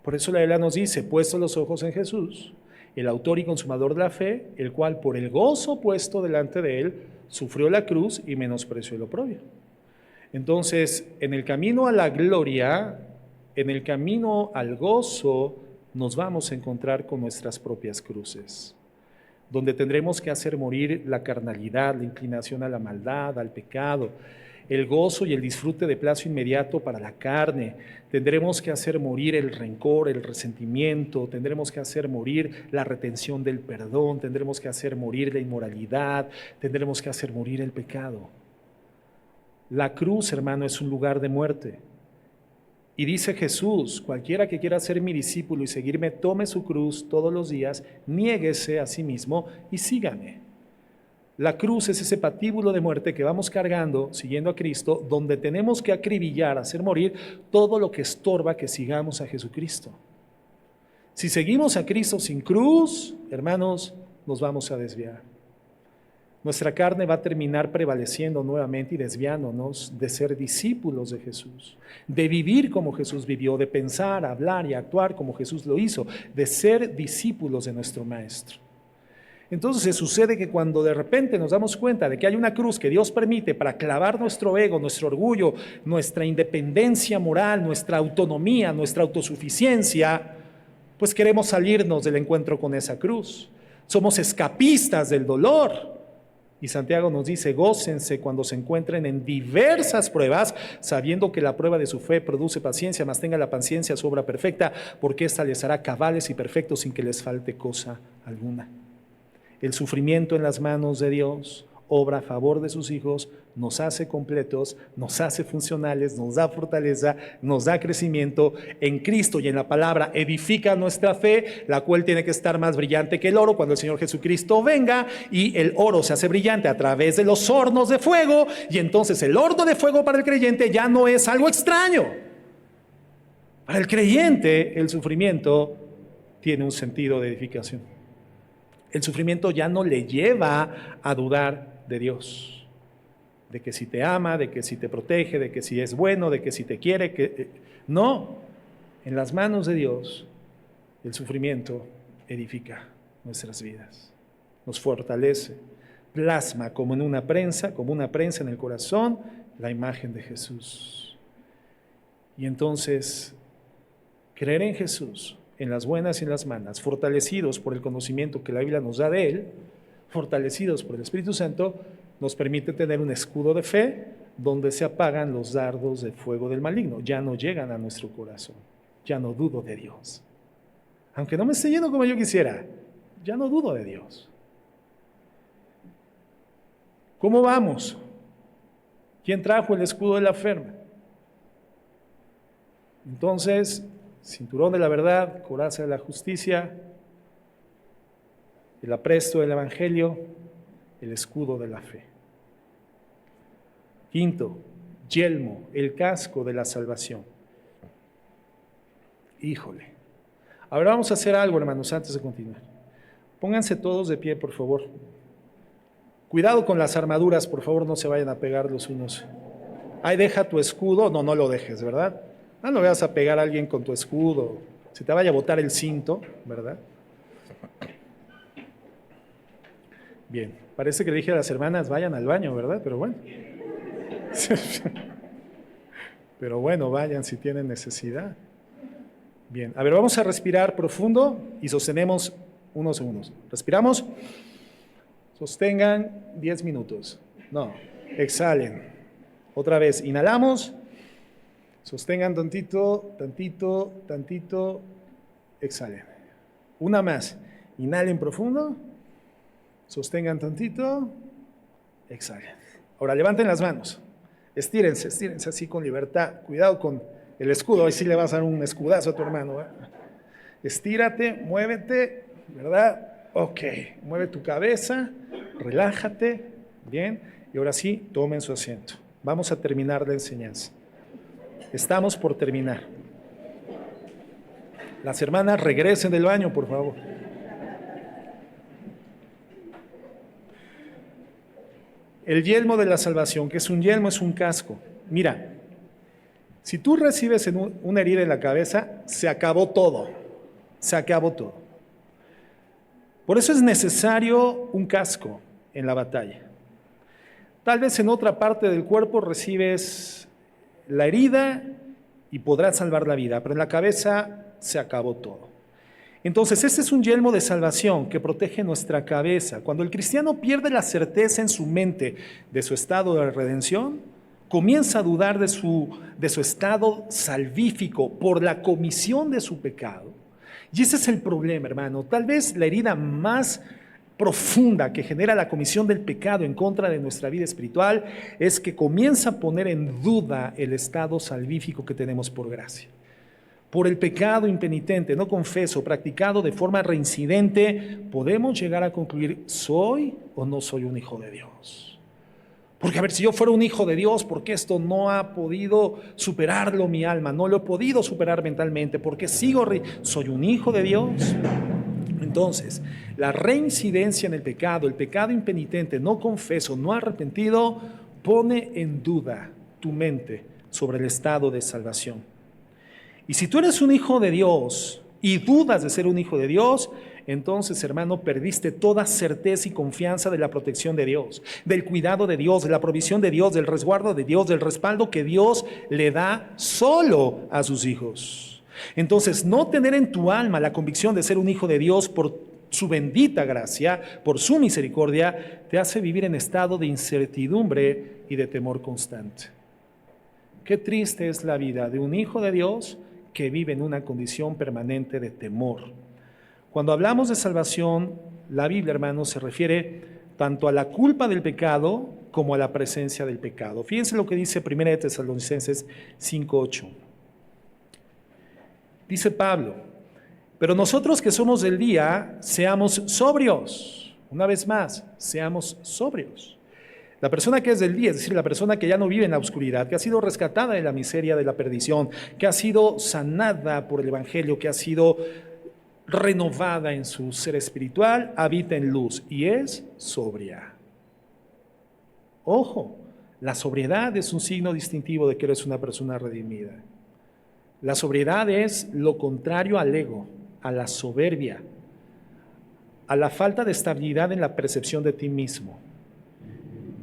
Por eso la Biblia nos dice, puestos los ojos en Jesús, el autor y consumador de la fe, el cual por el gozo puesto delante de él, sufrió la cruz y menospreció el oprobio. Entonces, en el camino a la gloria, en el camino al gozo, nos vamos a encontrar con nuestras propias cruces, donde tendremos que hacer morir la carnalidad, la inclinación a la maldad, al pecado, el gozo y el disfrute de plazo inmediato para la carne. Tendremos que hacer morir el rencor, el resentimiento, tendremos que hacer morir la retención del perdón, tendremos que hacer morir la inmoralidad, tendremos que hacer morir el pecado. La cruz, hermano, es un lugar de muerte. Y dice Jesús, cualquiera que quiera ser mi discípulo y seguirme, tome su cruz todos los días, niéguese a sí mismo y sígame. La cruz es ese patíbulo de muerte que vamos cargando, siguiendo a Cristo, donde tenemos que acribillar, hacer morir todo lo que estorba que sigamos a Jesucristo. Si seguimos a Cristo sin cruz, hermanos, nos vamos a desviar. Nuestra carne va a terminar prevaleciendo nuevamente y desviándonos de ser discípulos de Jesús, de vivir como Jesús vivió, de pensar, hablar y actuar como Jesús lo hizo, de ser discípulos de nuestro Maestro. Entonces sucede que cuando de repente nos damos cuenta de que hay una cruz que Dios permite para clavar nuestro ego, nuestro orgullo, nuestra independencia moral, nuestra autonomía, nuestra autosuficiencia, pues queremos salirnos del encuentro con esa cruz. Somos escapistas del dolor. Y Santiago nos dice, gócense cuando se encuentren en diversas pruebas, sabiendo que la prueba de su fe produce paciencia, mas tenga la paciencia su obra perfecta, porque ésta les hará cabales y perfectos sin que les falte cosa alguna. El sufrimiento en las manos de Dios obra a favor de sus hijos, nos hace completos, nos hace funcionales, nos da fortaleza, nos da crecimiento en Cristo y en la palabra, edifica nuestra fe, la cual tiene que estar más brillante que el oro cuando el Señor Jesucristo venga, y el oro se hace brillante a través de los hornos de fuego, y entonces el horno de fuego para el creyente ya no es algo extraño. Para el creyente el sufrimiento tiene un sentido de edificación. El sufrimiento ya no le lleva a dudar de Dios, de que si te ama, de que si te protege, de que si es bueno, de que si te quiere, no, en las manos de Dios el sufrimiento edifica nuestras vidas, nos fortalece, plasma como una prensa en el corazón, la imagen de Jesús. Y entonces, creer en Jesús, en las buenas y en las malas, fortalecidos por el conocimiento que la Biblia nos da de Él, fortalecidos por el Espíritu Santo, nos permite tener un escudo de fe donde se apagan los dardos de fuego del maligno. Ya no llegan a nuestro corazón, ya no dudo de Dios. Aunque no me esté yendo como yo quisiera, ya no dudo de Dios. ¿Cómo vamos? ¿Quién trajo el escudo de la fe? Entonces, cinturón de la verdad, coraza de la justicia, el apresto del evangelio, el escudo de la fe. Quinto, yelmo, el casco de la salvación. Híjole. Ahora vamos a hacer algo, hermanos, antes de continuar. Pónganse todos de pie, por favor. Cuidado con las armaduras, por favor, no se vayan a pegar los unos. Ahí deja tu escudo. No, no lo dejes, ¿verdad? No lo veas a pegar a alguien con tu escudo. Se te vaya a botar el cinto, ¿verdad? Bien, parece que le dije a las hermanas, vayan al baño, ¿verdad? Pero bueno. Pero bueno, vayan si tienen necesidad. Bien, a ver, vamos a respirar profundo y sostenemos unos segundos. Respiramos. Sostengan 10 minutos. No, exhalen. Otra vez, inhalamos. Sostengan tantito, tantito, tantito. Exhalen. Una más. Inhalen profundo. Sostengan tantito. Exhalen. Ahora levanten las manos. Estírense así con libertad. Cuidado con El escudo, ahí sí le vas a dar un escudazo a tu hermano. Estírate, muévete, ¿verdad? Ok, mueve tu cabeza, relájate, bien, y ahora sí, tomen su asiento. Vamos a terminar la enseñanza. Estamos por terminar. Las hermanas regresen del baño, por favor. El yelmo de la salvación, que es un yelmo, es un casco. Mira, si tú recibes una herida en la cabeza, se acabó todo. Se acabó todo. Por eso es necesario un casco en la batalla. Tal vez en otra parte del cuerpo recibes la herida y podrás salvar la vida, pero en la cabeza se acabó todo. Entonces, este es un yelmo de salvación que protege nuestra cabeza. Cuando el cristiano pierde la certeza en su mente de su estado de redención, comienza a dudar de su estado salvífico por la comisión de su pecado. Y ese es el problema, hermano. Tal vez la herida más profunda que genera la comisión del pecado en contra de nuestra vida espiritual es que comienza a poner en duda el estado salvífico que tenemos por gracia. Por el pecado impenitente, no confeso, practicado de forma reincidente, podemos llegar a concluir, ¿soy o no soy un hijo de Dios? Porque a ver, si yo fuera un hijo de Dios, ¿por qué esto no ha podido superarlo mi alma? No lo he podido superar mentalmente, ¿por qué sigo? ¿Soy un hijo de Dios? Entonces, la reincidencia en el pecado impenitente, no confeso, no arrepentido, pone en duda tu mente sobre el estado de salvación. Y si tú eres un hijo de Dios y dudas de ser un hijo de Dios, entonces, hermano, perdiste toda certeza y confianza de la protección de Dios, del cuidado de Dios, de la provisión de Dios, del resguardo de Dios, del respaldo que Dios le da solo a sus hijos. Entonces, no tener en tu alma la convicción de ser un hijo de Dios por su bendita gracia, por su misericordia, te hace vivir en estado de incertidumbre y de temor constante. Qué triste es la vida de un hijo de Dios que vive en una condición permanente de temor. Cuando hablamos de salvación, la Biblia, hermanos, se refiere tanto a la culpa del pecado como a la presencia del pecado. Fíjense lo que dice 1 de Tesalonicenses 5:8. Dice Pablo, pero nosotros que somos del día, seamos sobrios. Una vez más, seamos sobrios. La persona que es del día, es decir, la persona que ya no vive en la oscuridad, que ha sido rescatada de la miseria de la perdición, que ha sido sanada por el Evangelio, que ha sido renovada en su ser espiritual, habita en luz y es sobria. Ojo, la sobriedad es un signo distintivo de que eres una persona redimida. La sobriedad es lo contrario al ego, a la soberbia, a la falta de estabilidad en la percepción de ti mismo.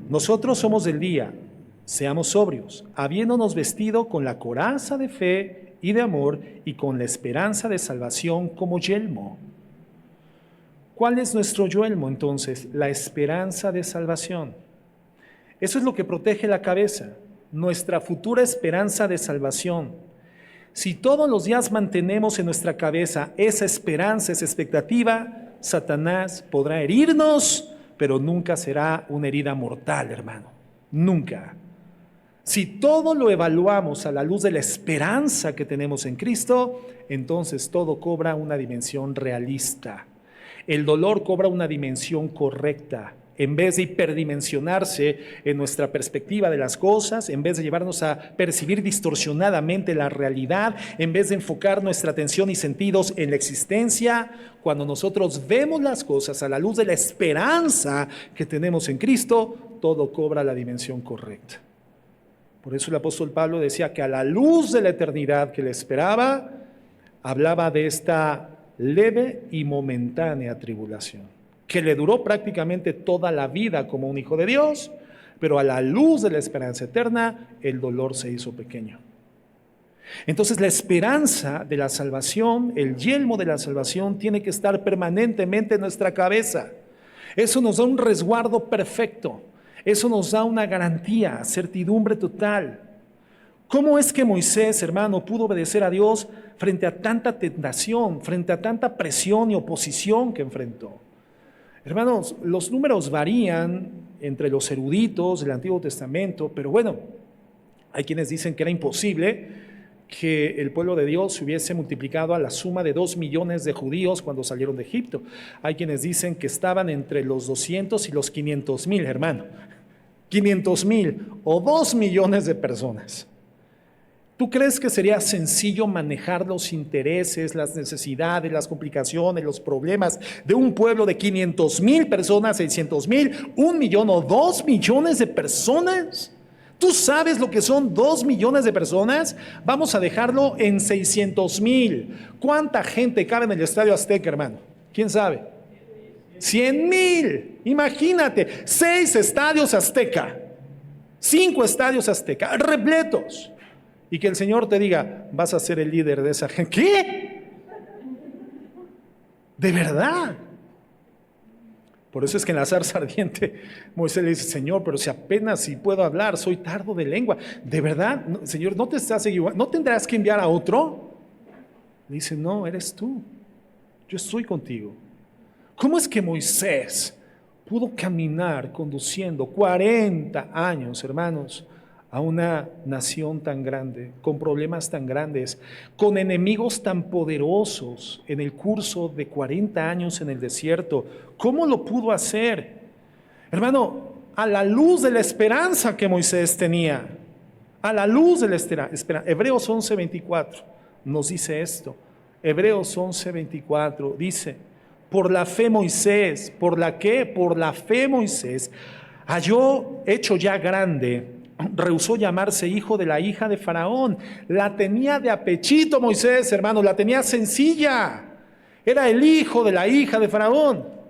Nosotros somos del día, seamos sobrios, habiéndonos vestido con la coraza de fe y de amor y con la esperanza de salvación como yelmo. ¿Cuál es nuestro yelmo entonces? La esperanza de salvación. Eso es lo que protege la cabeza, nuestra futura esperanza de salvación. Si todos los días mantenemos en nuestra cabeza esa esperanza, esa expectativa, Satanás podrá herirnos, pero nunca será una herida mortal, hermano. Nunca. Si todo lo evaluamos a la luz de la esperanza que tenemos en Cristo, entonces todo cobra una dimensión realista. El dolor cobra una dimensión correcta. En vez de hiperdimensionarse en nuestra perspectiva de las cosas, en vez de llevarnos a percibir distorsionadamente la realidad, en vez de enfocar nuestra atención y sentidos en la existencia, cuando nosotros vemos las cosas a la luz de la esperanza que tenemos en Cristo, todo cobra la dimensión correcta. Por eso el apóstol Pablo decía que a la luz de la eternidad que le esperaba, hablaba de esta leve y momentánea tribulación, que le duró prácticamente toda la vida como un hijo de Dios, pero a la luz de la esperanza eterna, el dolor se hizo pequeño. Entonces la esperanza de la salvación, el yelmo de la salvación, tiene que estar permanentemente en nuestra cabeza. Eso nos da un resguardo perfecto, eso nos da una garantía, certidumbre total. ¿Cómo es que Moisés, hermano, pudo obedecer a Dios frente a tanta tentación, frente a tanta presión y oposición que enfrentó? Hermanos, los números varían entre los eruditos del Antiguo Testamento, pero bueno, hay quienes dicen que era imposible que el pueblo de Dios se hubiese multiplicado a la suma de 2 millones de judíos cuando salieron de Egipto. Hay quienes dicen que estaban entre los 200 y los 500,000, hermano. 500,000 o 2 millones de personas. ¿Tú crees que sería sencillo manejar los intereses, las necesidades, las complicaciones, los problemas de un pueblo de 500,000 personas, 600,000, 1 millón o 2 millones de personas? ¿Tú sabes lo que son 2 millones de personas? Vamos a dejarlo en 600,000. ¿Cuánta gente cabe en el Estadio Azteca, hermano? ¿Quién sabe? 100,000. Imagínate, 6 estadios Azteca, 5 estadios Azteca, repletos. Y que el Señor te diga, vas a ser el líder de esa gente. ¿Qué? ¿De verdad? Por eso es que en la zarza ardiente Moisés le dice, Señor, pero si apenas si puedo hablar, soy tardo de lengua. ¿De verdad? No, Señor, ¿no te estás igual? ¿No tendrás que enviar a otro? Le dice, no, eres tú. Yo estoy contigo. ¿Cómo es que Moisés pudo caminar conduciendo 40 años, hermanos, a una nación tan grande, con problemas tan grandes, con enemigos tan poderosos en el curso de 40 años en el desierto? ¿Cómo lo pudo hacer? Hermano, a la luz de la esperanza que Moisés tenía, a la luz de la esperanza. Hebreos 11:24 nos dice esto. Hebreos 11:24 dice, por la fe Moisés, ¿por la qué? Por la fe Moisés, halló hecho ya grande, rehusó llamarse hijo de la hija de Faraón. La tenía de apechito Moisés, hermano, la tenía sencilla. Era el hijo de la hija de Faraón.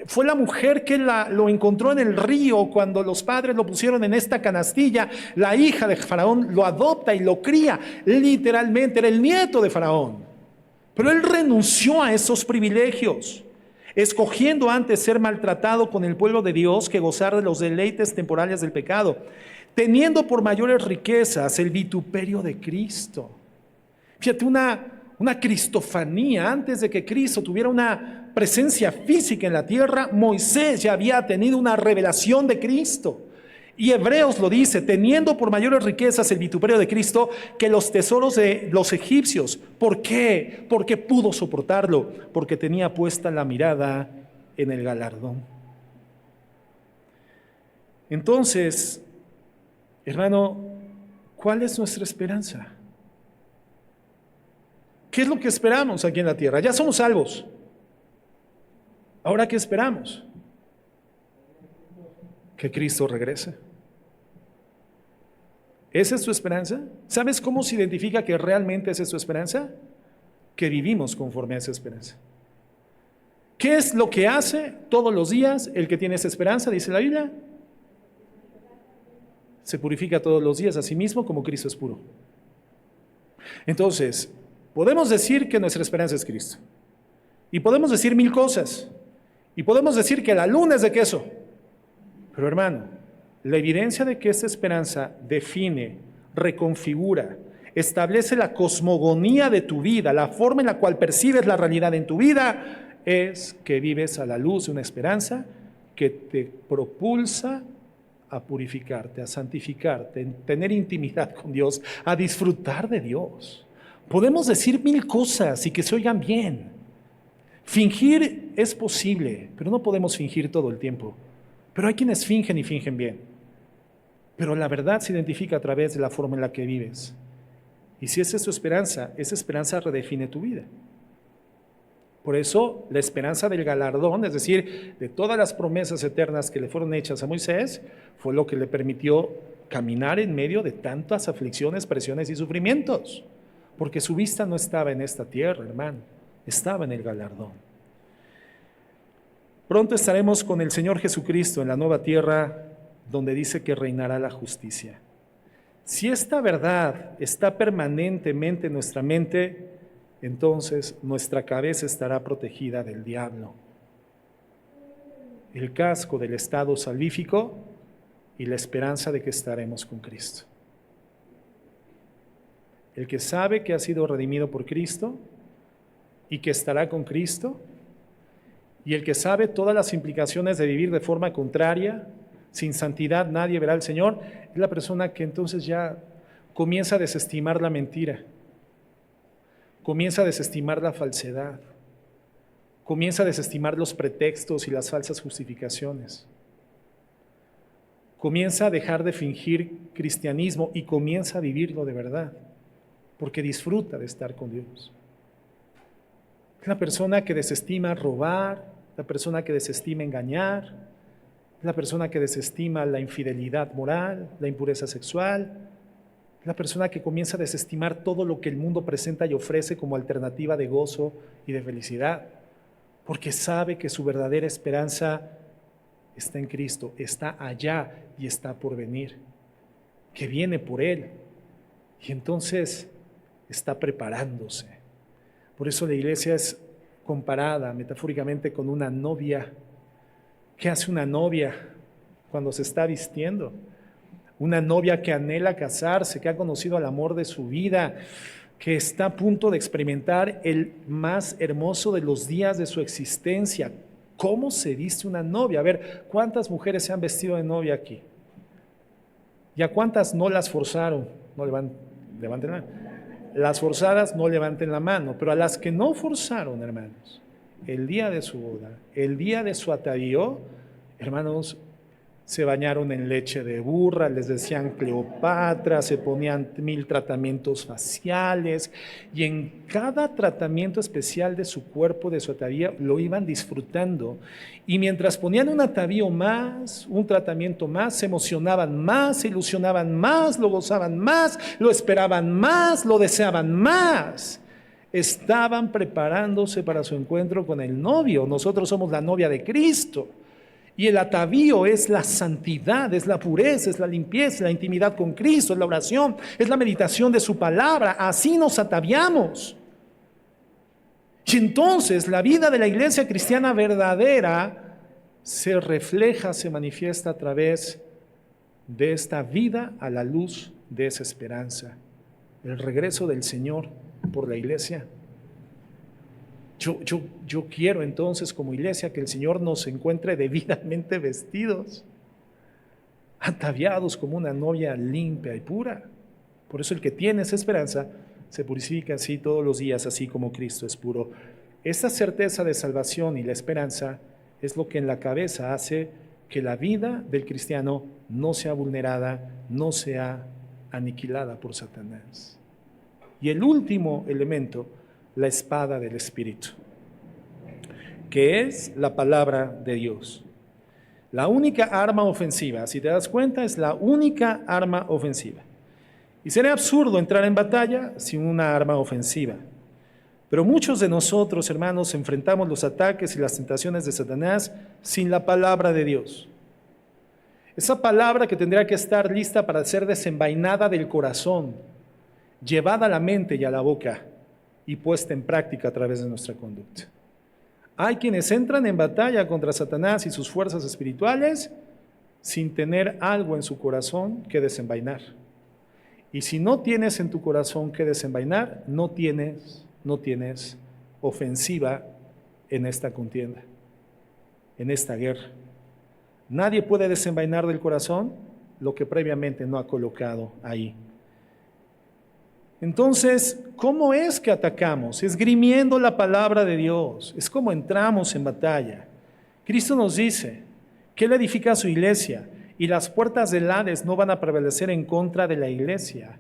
Fue la mujer que lo encontró en el río cuando los padres lo pusieron en esta canastilla. La hija de Faraón lo adopta y lo cría. Literalmente era el nieto de Faraón. Pero él renunció a esos privilegios, escogiendo antes ser maltratado con el pueblo de Dios que gozar de los deleites temporales del pecado, teniendo por mayores riquezas el vituperio de Cristo. Fíjate, una cristofanía. Antes de que Cristo tuviera una presencia física en la tierra, Moisés ya había tenido una revelación de Cristo. Y Hebreos lo dice, teniendo por mayores riquezas el vituperio de Cristo que los tesoros de los egipcios. ¿Por qué? Porque pudo soportarlo, porque tenía puesta la mirada en el galardón. Entonces, hermano, ¿cuál es nuestra esperanza? ¿Qué es lo que esperamos aquí en la tierra? Ya somos salvos. ¿Ahora qué esperamos? Que Cristo regrese. ¿Esa es tu esperanza? ¿Sabes cómo se identifica que realmente esa es tu esperanza? Que vivimos conforme a esa esperanza. ¿Qué es lo que hace todos los días el que tiene esa esperanza? Dice la Biblia. Se purifica todos los días a sí mismo como Cristo es puro. Entonces, podemos decir que nuestra esperanza es Cristo. Y podemos decir 1000 cosas. Y podemos decir que la luna es de queso. Pero hermano, la evidencia de que esta esperanza define, reconfigura, establece la cosmogonía de tu vida, la forma en la cual percibes la realidad en tu vida, es que vives a la luz de una esperanza que te propulsa a purificarte, a santificarte, a tener intimidad con Dios, a disfrutar de Dios. Podemos decir 1000 cosas y que se oigan bien. Fingir es posible, pero no podemos fingir todo el tiempo. Pero hay quienes fingen y fingen bien. Pero la verdad se identifica a través de la forma en la que vives. Y si esa es tu esperanza, esa esperanza redefine tu vida. Por eso, la esperanza del galardón, es decir, de todas las promesas eternas que le fueron hechas a Moisés, fue lo que le permitió caminar en medio de tantas aflicciones, presiones y sufrimientos. Porque su vista no estaba en esta tierra, hermano, estaba en el galardón. Pronto estaremos con el Señor Jesucristo en la nueva tierra donde dice que reinará la justicia. Si esta verdad está permanentemente en nuestra mente, entonces nuestra cabeza estará protegida del diablo. El casco del estado salvífico y la esperanza de que estaremos con Cristo. El que sabe que ha sido redimido por Cristo y que estará con Cristo, y el que sabe todas las implicaciones de vivir de forma contraria, sin santidad nadie verá al Señor, es la persona que entonces ya comienza a desestimar la mentira, comienza a desestimar la falsedad, comienza a desestimar los pretextos y las falsas justificaciones. Comienza a dejar de fingir cristianismo y comienza a vivirlo de verdad, porque disfruta de estar con Dios. Es la persona que desestima robar, la persona que desestima engañar, la persona que desestima la infidelidad moral, la impureza sexual, la persona que comienza a desestimar todo lo que el mundo presenta y ofrece como alternativa de gozo y de felicidad, porque sabe que su verdadera esperanza está en Cristo, está allá y está por venir, que viene por Él. Y entonces está preparándose. Por eso la iglesia es comparada metafóricamente con una novia. ¿Qué hace una novia cuando se está vistiendo? Una novia que anhela casarse, que ha conocido al amor de su vida, que está a punto de experimentar el más hermoso de los días de su existencia. ¿Cómo se viste una novia? A ver, ¿cuántas mujeres se han vestido de novia aquí? ¿Y a cuántas no las forzaron? No levanten la mano. Las forzadas no levanten la mano, pero a las que no forzaron, hermanos, el día de su boda, el día de su atavío, hermanos, se bañaron en leche de burra, les decían Cleopatra, se ponían 1000 tratamientos faciales y en cada tratamiento especial de su cuerpo, de su atavío, lo iban disfrutando. Y mientras ponían un atavío más, un tratamiento más, se emocionaban más, se ilusionaban más, lo gozaban más, lo esperaban más, lo deseaban más. Estaban preparándose para su encuentro con el novio. Nosotros somos la novia de Cristo. Y el atavío es la santidad, es la pureza, es la limpieza, la intimidad con Cristo, es la oración, es la meditación de su palabra. Así nos ataviamos. Y entonces la vida de la iglesia cristiana verdadera se refleja, se manifiesta a través de esta vida a la luz de esa esperanza. El regreso del Señor por la iglesia. Yo quiero entonces como iglesia que el Señor nos encuentre debidamente vestidos, ataviados como una novia limpia y pura. Por eso el que tiene esa esperanza se purifica así todos los días, así como Cristo es puro. Esta certeza de salvación y la esperanza es lo que en la cabeza hace que la vida del cristiano no sea vulnerada, no sea aniquilada por Satanás. Y el último elemento, la espada del Espíritu, que es la palabra de Dios. La única arma ofensiva, si te das cuenta, es la única arma ofensiva. Y sería absurdo entrar en batalla sin una arma ofensiva. Pero muchos de nosotros, hermanos, enfrentamos los ataques y las tentaciones de Satanás sin la palabra de Dios. Esa palabra que tendría que estar lista para ser desenvainada del corazón, llevada a la mente y a la boca y puesta en práctica a través de nuestra conducta. Hay quienes entran en batalla contra Satanás y sus fuerzas espirituales sin tener algo en su corazón que desenvainar. Y si no tienes en tu corazón que desenvainar, no tienes ofensiva en esta contienda, en esta guerra. Nadie puede desenvainar del corazón lo que previamente no ha colocado ahí. Entonces, ¿cómo es que atacamos? Esgrimiendo la palabra de Dios. Es como entramos en batalla. Cristo nos dice que Él edifica su iglesia y las puertas del Hades no van a prevalecer en contra de la iglesia.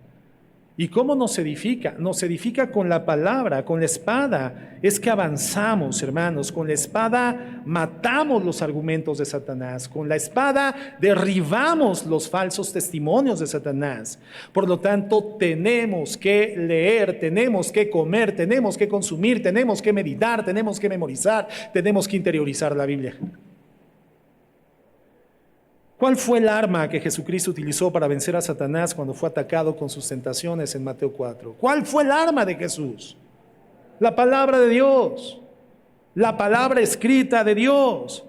¿Y cómo nos edifica? Nos edifica con la palabra, con la espada. Es que avanzamos, hermanos. Con la espada matamos los argumentos de Satanás. Con la espada derribamos los falsos testimonios de Satanás. Por lo tanto, tenemos que leer, tenemos que comer, tenemos que consumir, tenemos que meditar, tenemos que memorizar, tenemos que interiorizar la Biblia. ¿Cuál fue el arma que Jesucristo utilizó para vencer a Satanás cuando fue atacado con sus tentaciones en Mateo 4? ¿Cuál fue el arma de Jesús? La palabra de Dios, la palabra escrita de Dios.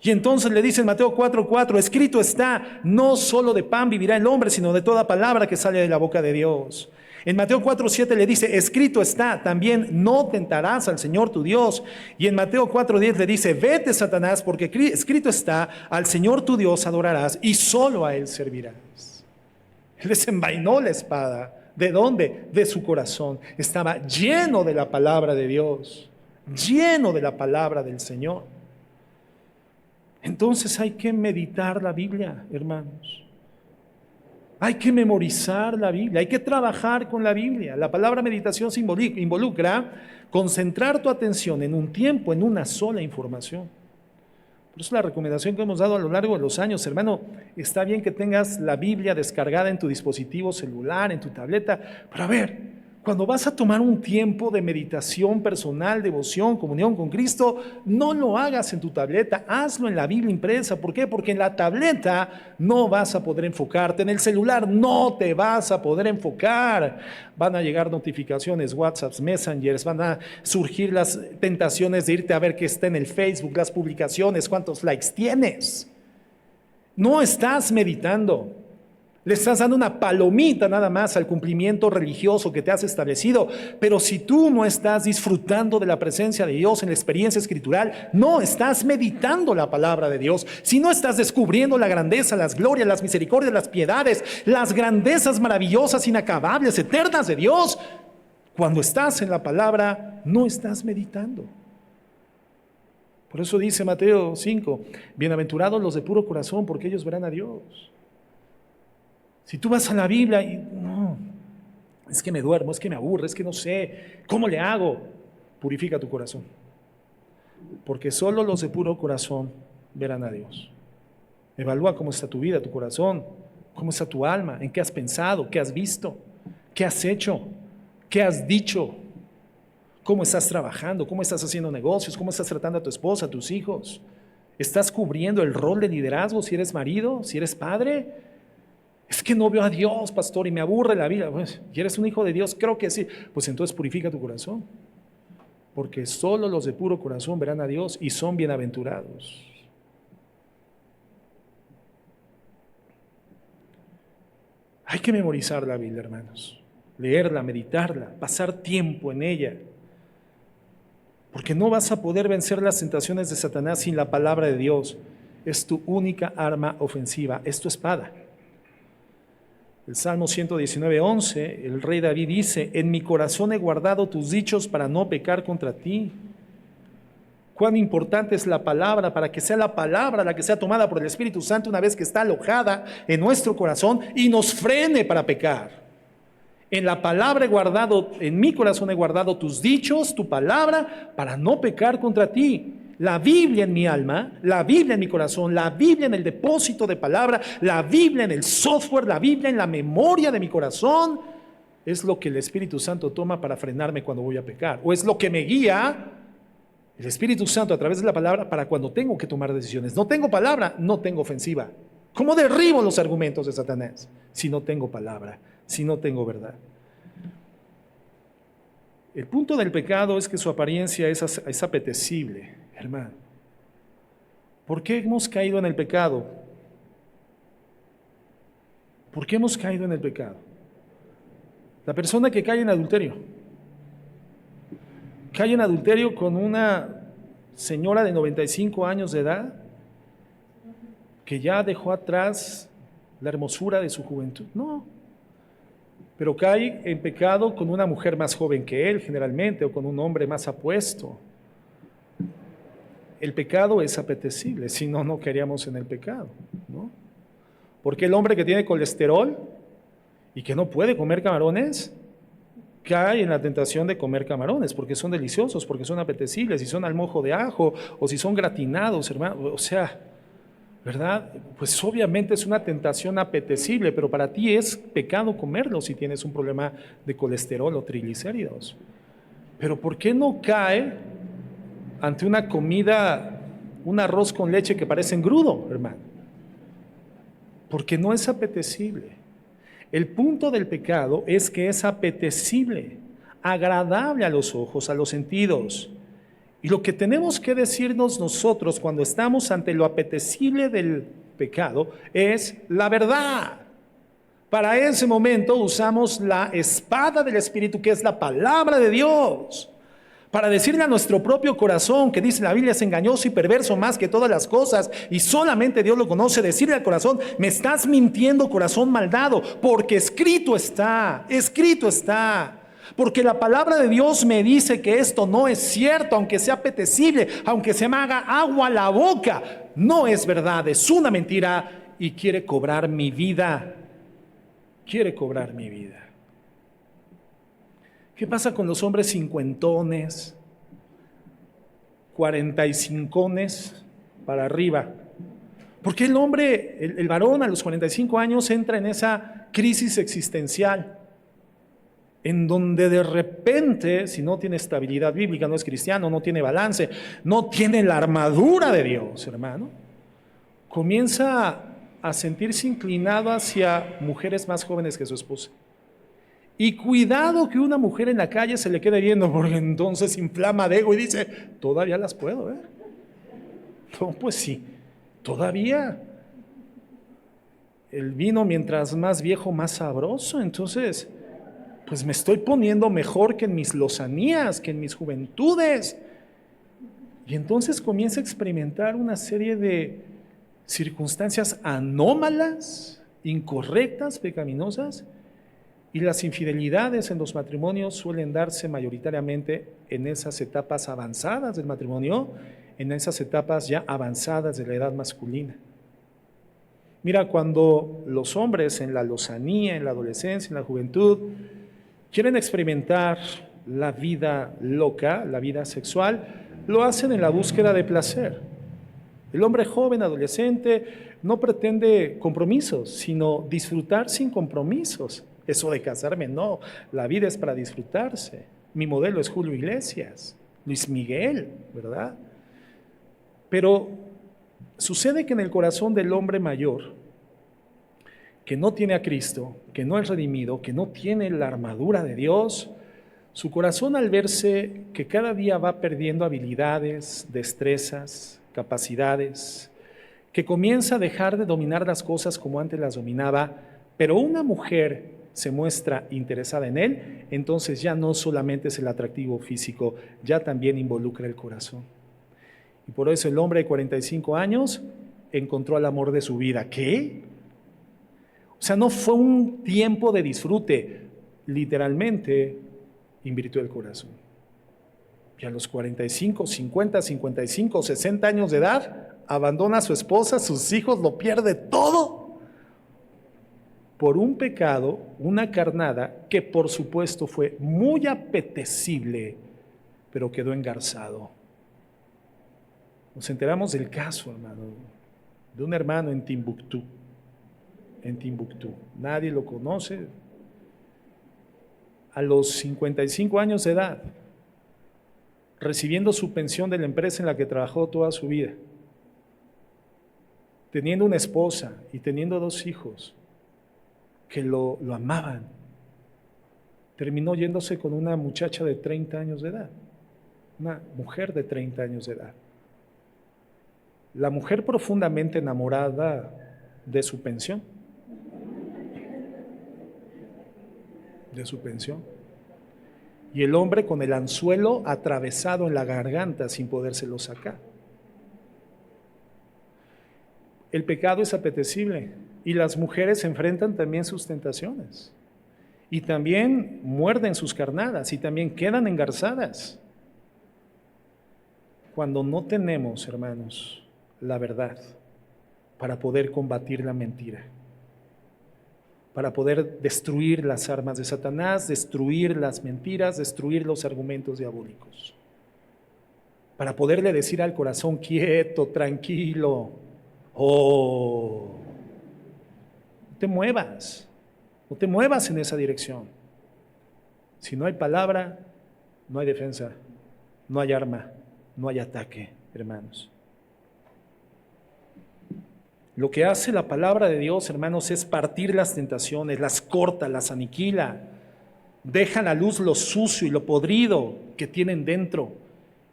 Y entonces le dice en Mateo 4:4, escrito está, no solo de pan vivirá el hombre, sino de toda palabra que sale de la boca de Dios. En Mateo 4:7 le dice, escrito está, también no tentarás al Señor tu Dios. Y en Mateo 4:10 le dice, vete Satanás, porque escrito está, al Señor tu Dios adorarás y solo a Él servirás. Él desenvainó la espada. ¿De dónde? De su corazón. Estaba lleno de la palabra de Dios, lleno de la palabra del Señor. Entonces hay que meditar la Biblia, hermanos. Hay que memorizar la Biblia, hay que trabajar con la Biblia. La palabra meditación se involucra concentrar tu atención en un tiempo, en una sola información. Por eso la recomendación que hemos dado a lo largo de los años, hermano, está bien que tengas la Biblia descargada en tu dispositivo celular, en tu tableta, pero a ver, cuando vas a tomar un tiempo de meditación personal, devoción, comunión con Cristo, no lo hagas en tu tableta, hazlo en la Biblia impresa. ¿Por qué? Porque en la tableta no vas a poder enfocarte, en el celular no te vas a poder enfocar. Van a llegar notificaciones, WhatsApps, Messengers, van a surgir las tentaciones de irte a ver qué está en el Facebook, las publicaciones, cuántos likes tienes. No estás meditando. Le estás dando una palomita nada más al cumplimiento religioso que te has establecido. Pero si tú no estás disfrutando de la presencia de Dios en la experiencia escritural, no estás meditando la palabra de Dios. Si no estás descubriendo la grandeza, las glorias, las misericordias, las piedades, las grandezas maravillosas, inacabables, eternas de Dios, cuando estás en la palabra, no estás meditando. Por eso dice Mateo 5, bienaventurados los de puro corazón, porque ellos verán a Dios. Si tú vas a la Biblia y no, es que me duermo, es que me aburre, es que no sé, ¿cómo le hago? Purifica tu corazón. Porque solo los de puro corazón verán a Dios. Evalúa cómo está tu vida, tu corazón, cómo está tu alma, en qué has pensado, qué has visto, qué has hecho, qué has dicho, cómo estás trabajando, cómo estás haciendo negocios, cómo estás tratando a tu esposa, a tus hijos. ¿Estás cubriendo el rol de liderazgo si eres marido, si eres padre? Es que no veo a Dios, pastor, y me aburre la vida. Pues, ¿y eres un hijo de Dios? Creo que sí. Pues entonces purifica tu corazón. Porque solo los de puro corazón verán a Dios y son bienaventurados. Hay que memorizar la Biblia, hermanos. Leerla, meditarla, pasar tiempo en ella. Porque no vas a poder vencer las tentaciones de Satanás sin la palabra de Dios. Es tu única arma ofensiva, es tu espada. El Salmo 119:11, el rey David dice, en mi corazón he guardado tus dichos para no pecar contra ti. Cuán importante es la palabra para que sea la palabra la que sea tomada por el Espíritu Santo una vez que está alojada en nuestro corazón y nos frene para pecar. En la palabra he guardado, en mi corazón he guardado tus dichos, tu palabra, para no pecar contra ti. La Biblia en mi alma, la Biblia en mi corazón, la Biblia en el depósito de palabra, la Biblia en el software, la Biblia en la memoria de mi corazón, es lo que el Espíritu Santo toma para frenarme cuando voy a pecar. O es lo que me guía el Espíritu Santo a través de la palabra para cuando tengo que tomar decisiones. No tengo palabra, no tengo ofensiva. ¿Cómo derribo los argumentos de Satanás? Si no tengo palabra, si no tengo verdad. El punto del pecado es que su apariencia es apetecible. Hermano, ¿por qué hemos caído en el pecado? ¿Por qué hemos caído en el pecado? La persona que cae en adulterio con una señora de 95 años de edad que ya dejó atrás la hermosura de su juventud. No, pero cae en pecado con una mujer más joven que él generalmente o con un hombre más apuesto. El pecado es apetecible, si no, no caeríamos en el pecado, ¿no? Porque el hombre que tiene colesterol y que no puede comer camarones, cae en la tentación de comer camarones, porque son deliciosos, porque son apetecibles, si son al mojo de ajo, o si son gratinados, hermano, o sea, ¿verdad? Pues obviamente es una tentación apetecible, pero para ti es pecado comerlo si tienes un problema de colesterol o triglicéridos. Pero ¿por qué no cae ante una comida, un arroz con leche que parece engrudo, hermano? Porque no es apetecible. El punto del pecado es que es apetecible, agradable a los ojos, a los sentidos. Y lo que tenemos que decirnos nosotros cuando estamos ante lo apetecible del pecado es la verdad. Para ese momento usamos la espada del Espíritu, que es la palabra de Dios, Para decirle a nuestro propio corazón, que dice la Biblia es engañoso y perverso más que todas las cosas, y solamente Dios lo conoce, decirle al corazón, me estás mintiendo, corazón maldado, porque escrito está, escrito está. Porque la palabra de Dios me dice que esto no es cierto, aunque sea apetecible, aunque se me haga agua la boca. No es verdad, es una mentira y quiere cobrar mi vida. Quiere cobrar mi vida. ¿Qué pasa con los hombres cincuentones, 45ones para arriba? Porque el hombre, el varón a los 45 años entra en esa crisis existencial, en donde de repente, si no tiene estabilidad bíblica, no es cristiano, no tiene balance, no tiene la armadura de Dios, hermano, comienza a sentirse inclinado hacia mujeres más jóvenes que su esposa. Y cuidado que una mujer en la calle se le quede viendo, porque entonces inflama de ego y dice, todavía las puedo ver. No, pues sí, todavía. El vino mientras más viejo, más sabroso. Entonces, pues me estoy poniendo mejor que en mis lozanías, que en mis juventudes. Y entonces comienza a experimentar una serie de circunstancias anómalas, incorrectas, pecaminosas. Y las infidelidades en los matrimonios suelen darse mayoritariamente en esas etapas avanzadas del matrimonio, en esas etapas ya avanzadas de la edad masculina. Mira, cuando los hombres en la lozanía, en la adolescencia, en la juventud, quieren experimentar la vida loca, la vida sexual, lo hacen en la búsqueda de placer. El hombre joven, adolescente, no pretende compromisos, sino disfrutar sin compromisos. Eso de casarme, no, la vida es para disfrutarse. Mi modelo es Julio Iglesias, Luis Miguel, ¿verdad? Pero sucede que en el corazón del hombre mayor, que no tiene a Cristo, que no es redimido, que no tiene la armadura de Dios, su corazón al verse que cada día va perdiendo habilidades, destrezas, capacidades, que comienza a dejar de dominar las cosas como antes las dominaba, pero una mujer se muestra interesada en él, entonces ya no solamente es el atractivo físico, ya también involucra el corazón. Y por eso el hombre de 45 años encontró al amor de su vida. ¿Qué? O sea, no fue un tiempo de disfrute, literalmente invirtió el corazón. Y a los 45, 50, 55, 60 años de edad, abandona a su esposa, sus hijos, lo pierde todo por un pecado, una carnada que por supuesto fue muy apetecible, pero quedó engarzado. Nos enteramos del caso, hermano, de un hermano en Timbuktu. Nadie lo conoce. A los 55 años de edad, recibiendo su pensión de la empresa en la que trabajó toda su vida, teniendo una esposa y teniendo 2 hijos que lo amaban, terminó yéndose con una muchacha de 30 años de edad, una mujer de 30 años de edad. La mujer profundamente enamorada de su pensión, y el hombre con el anzuelo atravesado en la garganta sin podérselo sacar. El pecado es apetecible y las mujeres enfrentan también sus tentaciones y también muerden sus carnadas y también quedan engarzadas. Cuando no tenemos, hermanos, la verdad para poder combatir la mentira, para poder destruir las armas de Satanás, destruir las mentiras, destruir los argumentos diabólicos, para poderle decir al corazón quieto, tranquilo, no te muevas, no te muevas en esa dirección. Si no hay palabra, no hay defensa, no hay arma, no hay ataque, hermanos. Lo que hace la palabra de Dios, hermanos, es partir las tentaciones, las corta, las aniquila, deja a la luz lo sucio y lo podrido que tienen dentro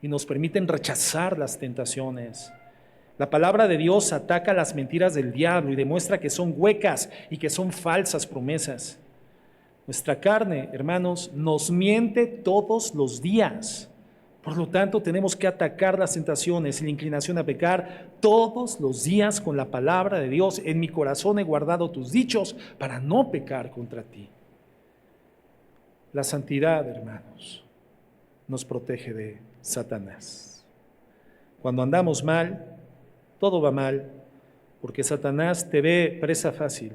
y nos permiten rechazar las tentaciones. La palabra de Dios ataca las mentiras del diablo y demuestra que son huecas y que son falsas promesas. Nuestra carne, hermanos, nos miente todos los días Por lo tanto, tenemos que atacar las tentaciones y la inclinación a pecar todos los días con la palabra de Dios. En mi corazón he guardado tus dichos para no pecar contra ti. La santidad, hermanos, nos protege de Satanás. Cuando andamos mal, todo va mal, porque Satanás te ve presa fácil.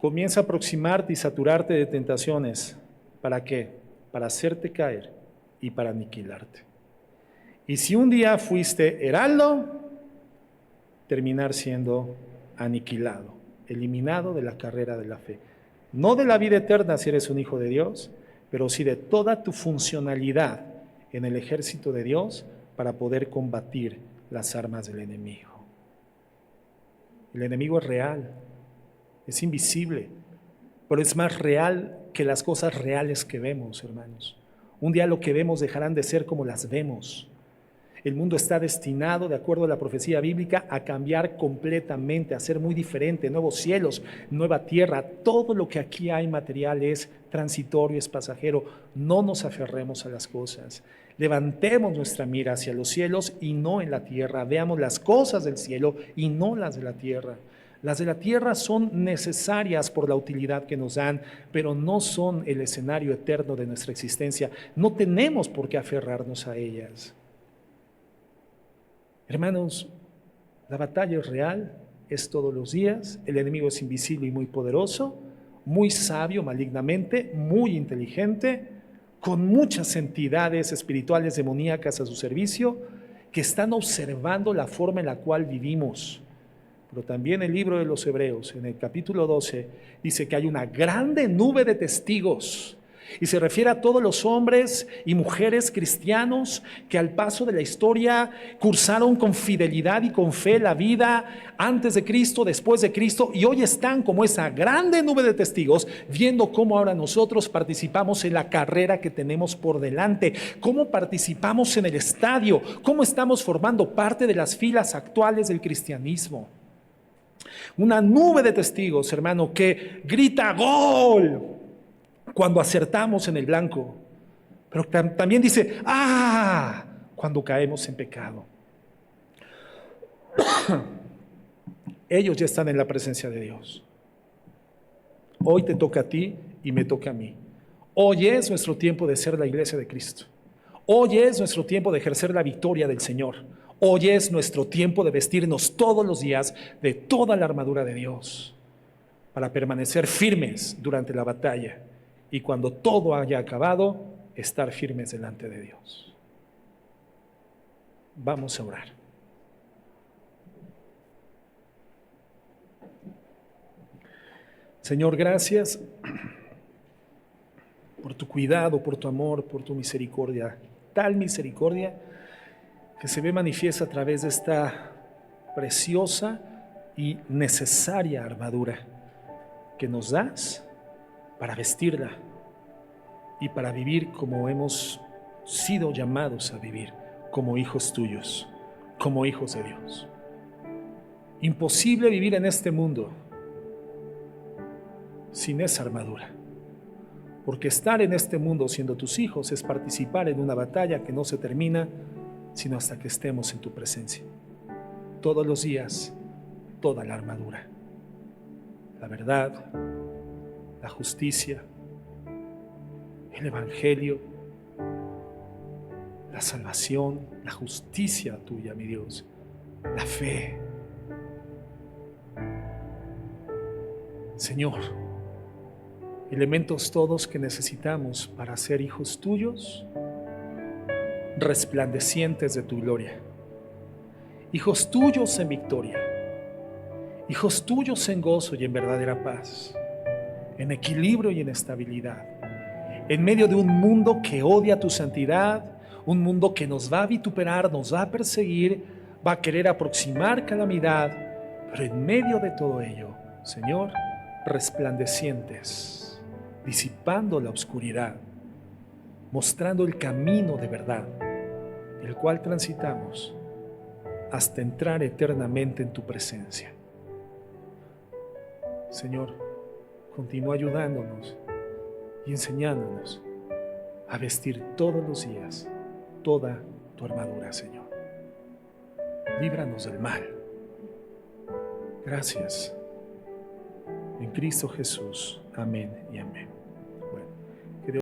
Comienza a aproximarte y saturarte de tentaciones. ¿Para qué? Para hacerte caer y para aniquilarte. Y si un día fuiste heraldo, terminar siendo aniquilado, eliminado de la carrera de la fe. No de la vida eterna si eres un hijo de Dios, pero sí de toda tu funcionalidad en el ejército de Dios para poder combatir las armas del enemigo. El enemigo es real, es invisible, pero es más real que las cosas reales que vemos, hermanos. Un día lo que vemos dejarán de ser como las vemos. El mundo está destinado, de acuerdo a la profecía bíblica, a cambiar completamente, a ser muy diferente, nuevos cielos, nueva tierra. Todo lo que aquí hay material es transitorio, es pasajero. No nos aferremos a las cosas. Levantemos nuestra mira hacia los cielos y no en la tierra. Veamos las cosas del cielo y no las de la tierra. Las de la tierra son necesarias por la utilidad que nos dan, pero no son el escenario eterno de nuestra existencia. No tenemos por qué aferrarnos a ellas. Hermanos, la batalla es real, es todos los días. El enemigo es invisible y muy poderoso, muy sabio malignamente, muy inteligente, con muchas entidades espirituales demoníacas a su servicio, que están observando la forma en la cual vivimos. Pero también el libro de los Hebreos, en el capítulo 12, dice que hay una grande nube de testigos. Y se refiere a todos los hombres y mujeres cristianos que al paso de la historia cursaron con fidelidad y con fe la vida antes de Cristo, después de Cristo, y hoy están como esa grande nube de testigos viendo cómo ahora nosotros participamos en la carrera que tenemos por delante, cómo participamos en el estadio, cómo estamos formando parte de las filas actuales del cristianismo. Una nube de testigos, hermano, que grita ¡gol! Cuando acertamos en el blanco, pero también dice ¡ah! Cuando caemos en pecado. Ellos ya están en la presencia de Dios. Hoy te toca a ti y me toca a mí. Hoy es nuestro tiempo de ser la iglesia de Cristo. Hoy es nuestro tiempo de ejercer la victoria del Señor. Hoy es nuestro tiempo de vestirnos todos los días de toda la armadura de Dios para permanecer firmes durante la batalla y cuando todo haya acabado, estar firmes delante de Dios. Vamos a orar. Señor, gracias por tu cuidado, por tu amor, por tu misericordia. Tal misericordia que se ve manifiesta a través de esta preciosa y necesaria armadura que nos das para vestirla y para vivir como hemos sido llamados a vivir, como hijos tuyos, como hijos de Dios. Imposible vivir en este mundo sin esa armadura, porque estar en este mundo siendo tus hijos es participar en una batalla que no se termina sino hasta que estemos en tu presencia. Todos los días, toda la armadura, la verdad, la justicia, el evangelio, la salvación, la justicia tuya, mi Dios, la fe. Señor, elementos todos que necesitamos para ser hijos tuyos, resplandecientes de tu gloria, hijos tuyos en victoria, hijos tuyos en gozo y en verdadera paz, en equilibrio y en estabilidad, en medio de un mundo que odia tu santidad, un mundo que nos va a vituperar, nos va a perseguir, va a querer aproximar calamidad, pero en medio de todo ello, Señor, resplandecientes, disipando la oscuridad, mostrando el camino de verdad, el cual transitamos hasta entrar eternamente en tu presencia. Señor, continúa ayudándonos y enseñándonos a vestir todos los días toda tu armadura, Señor. Líbranos del mal. Gracias. En Cristo Jesús. Amén y amén.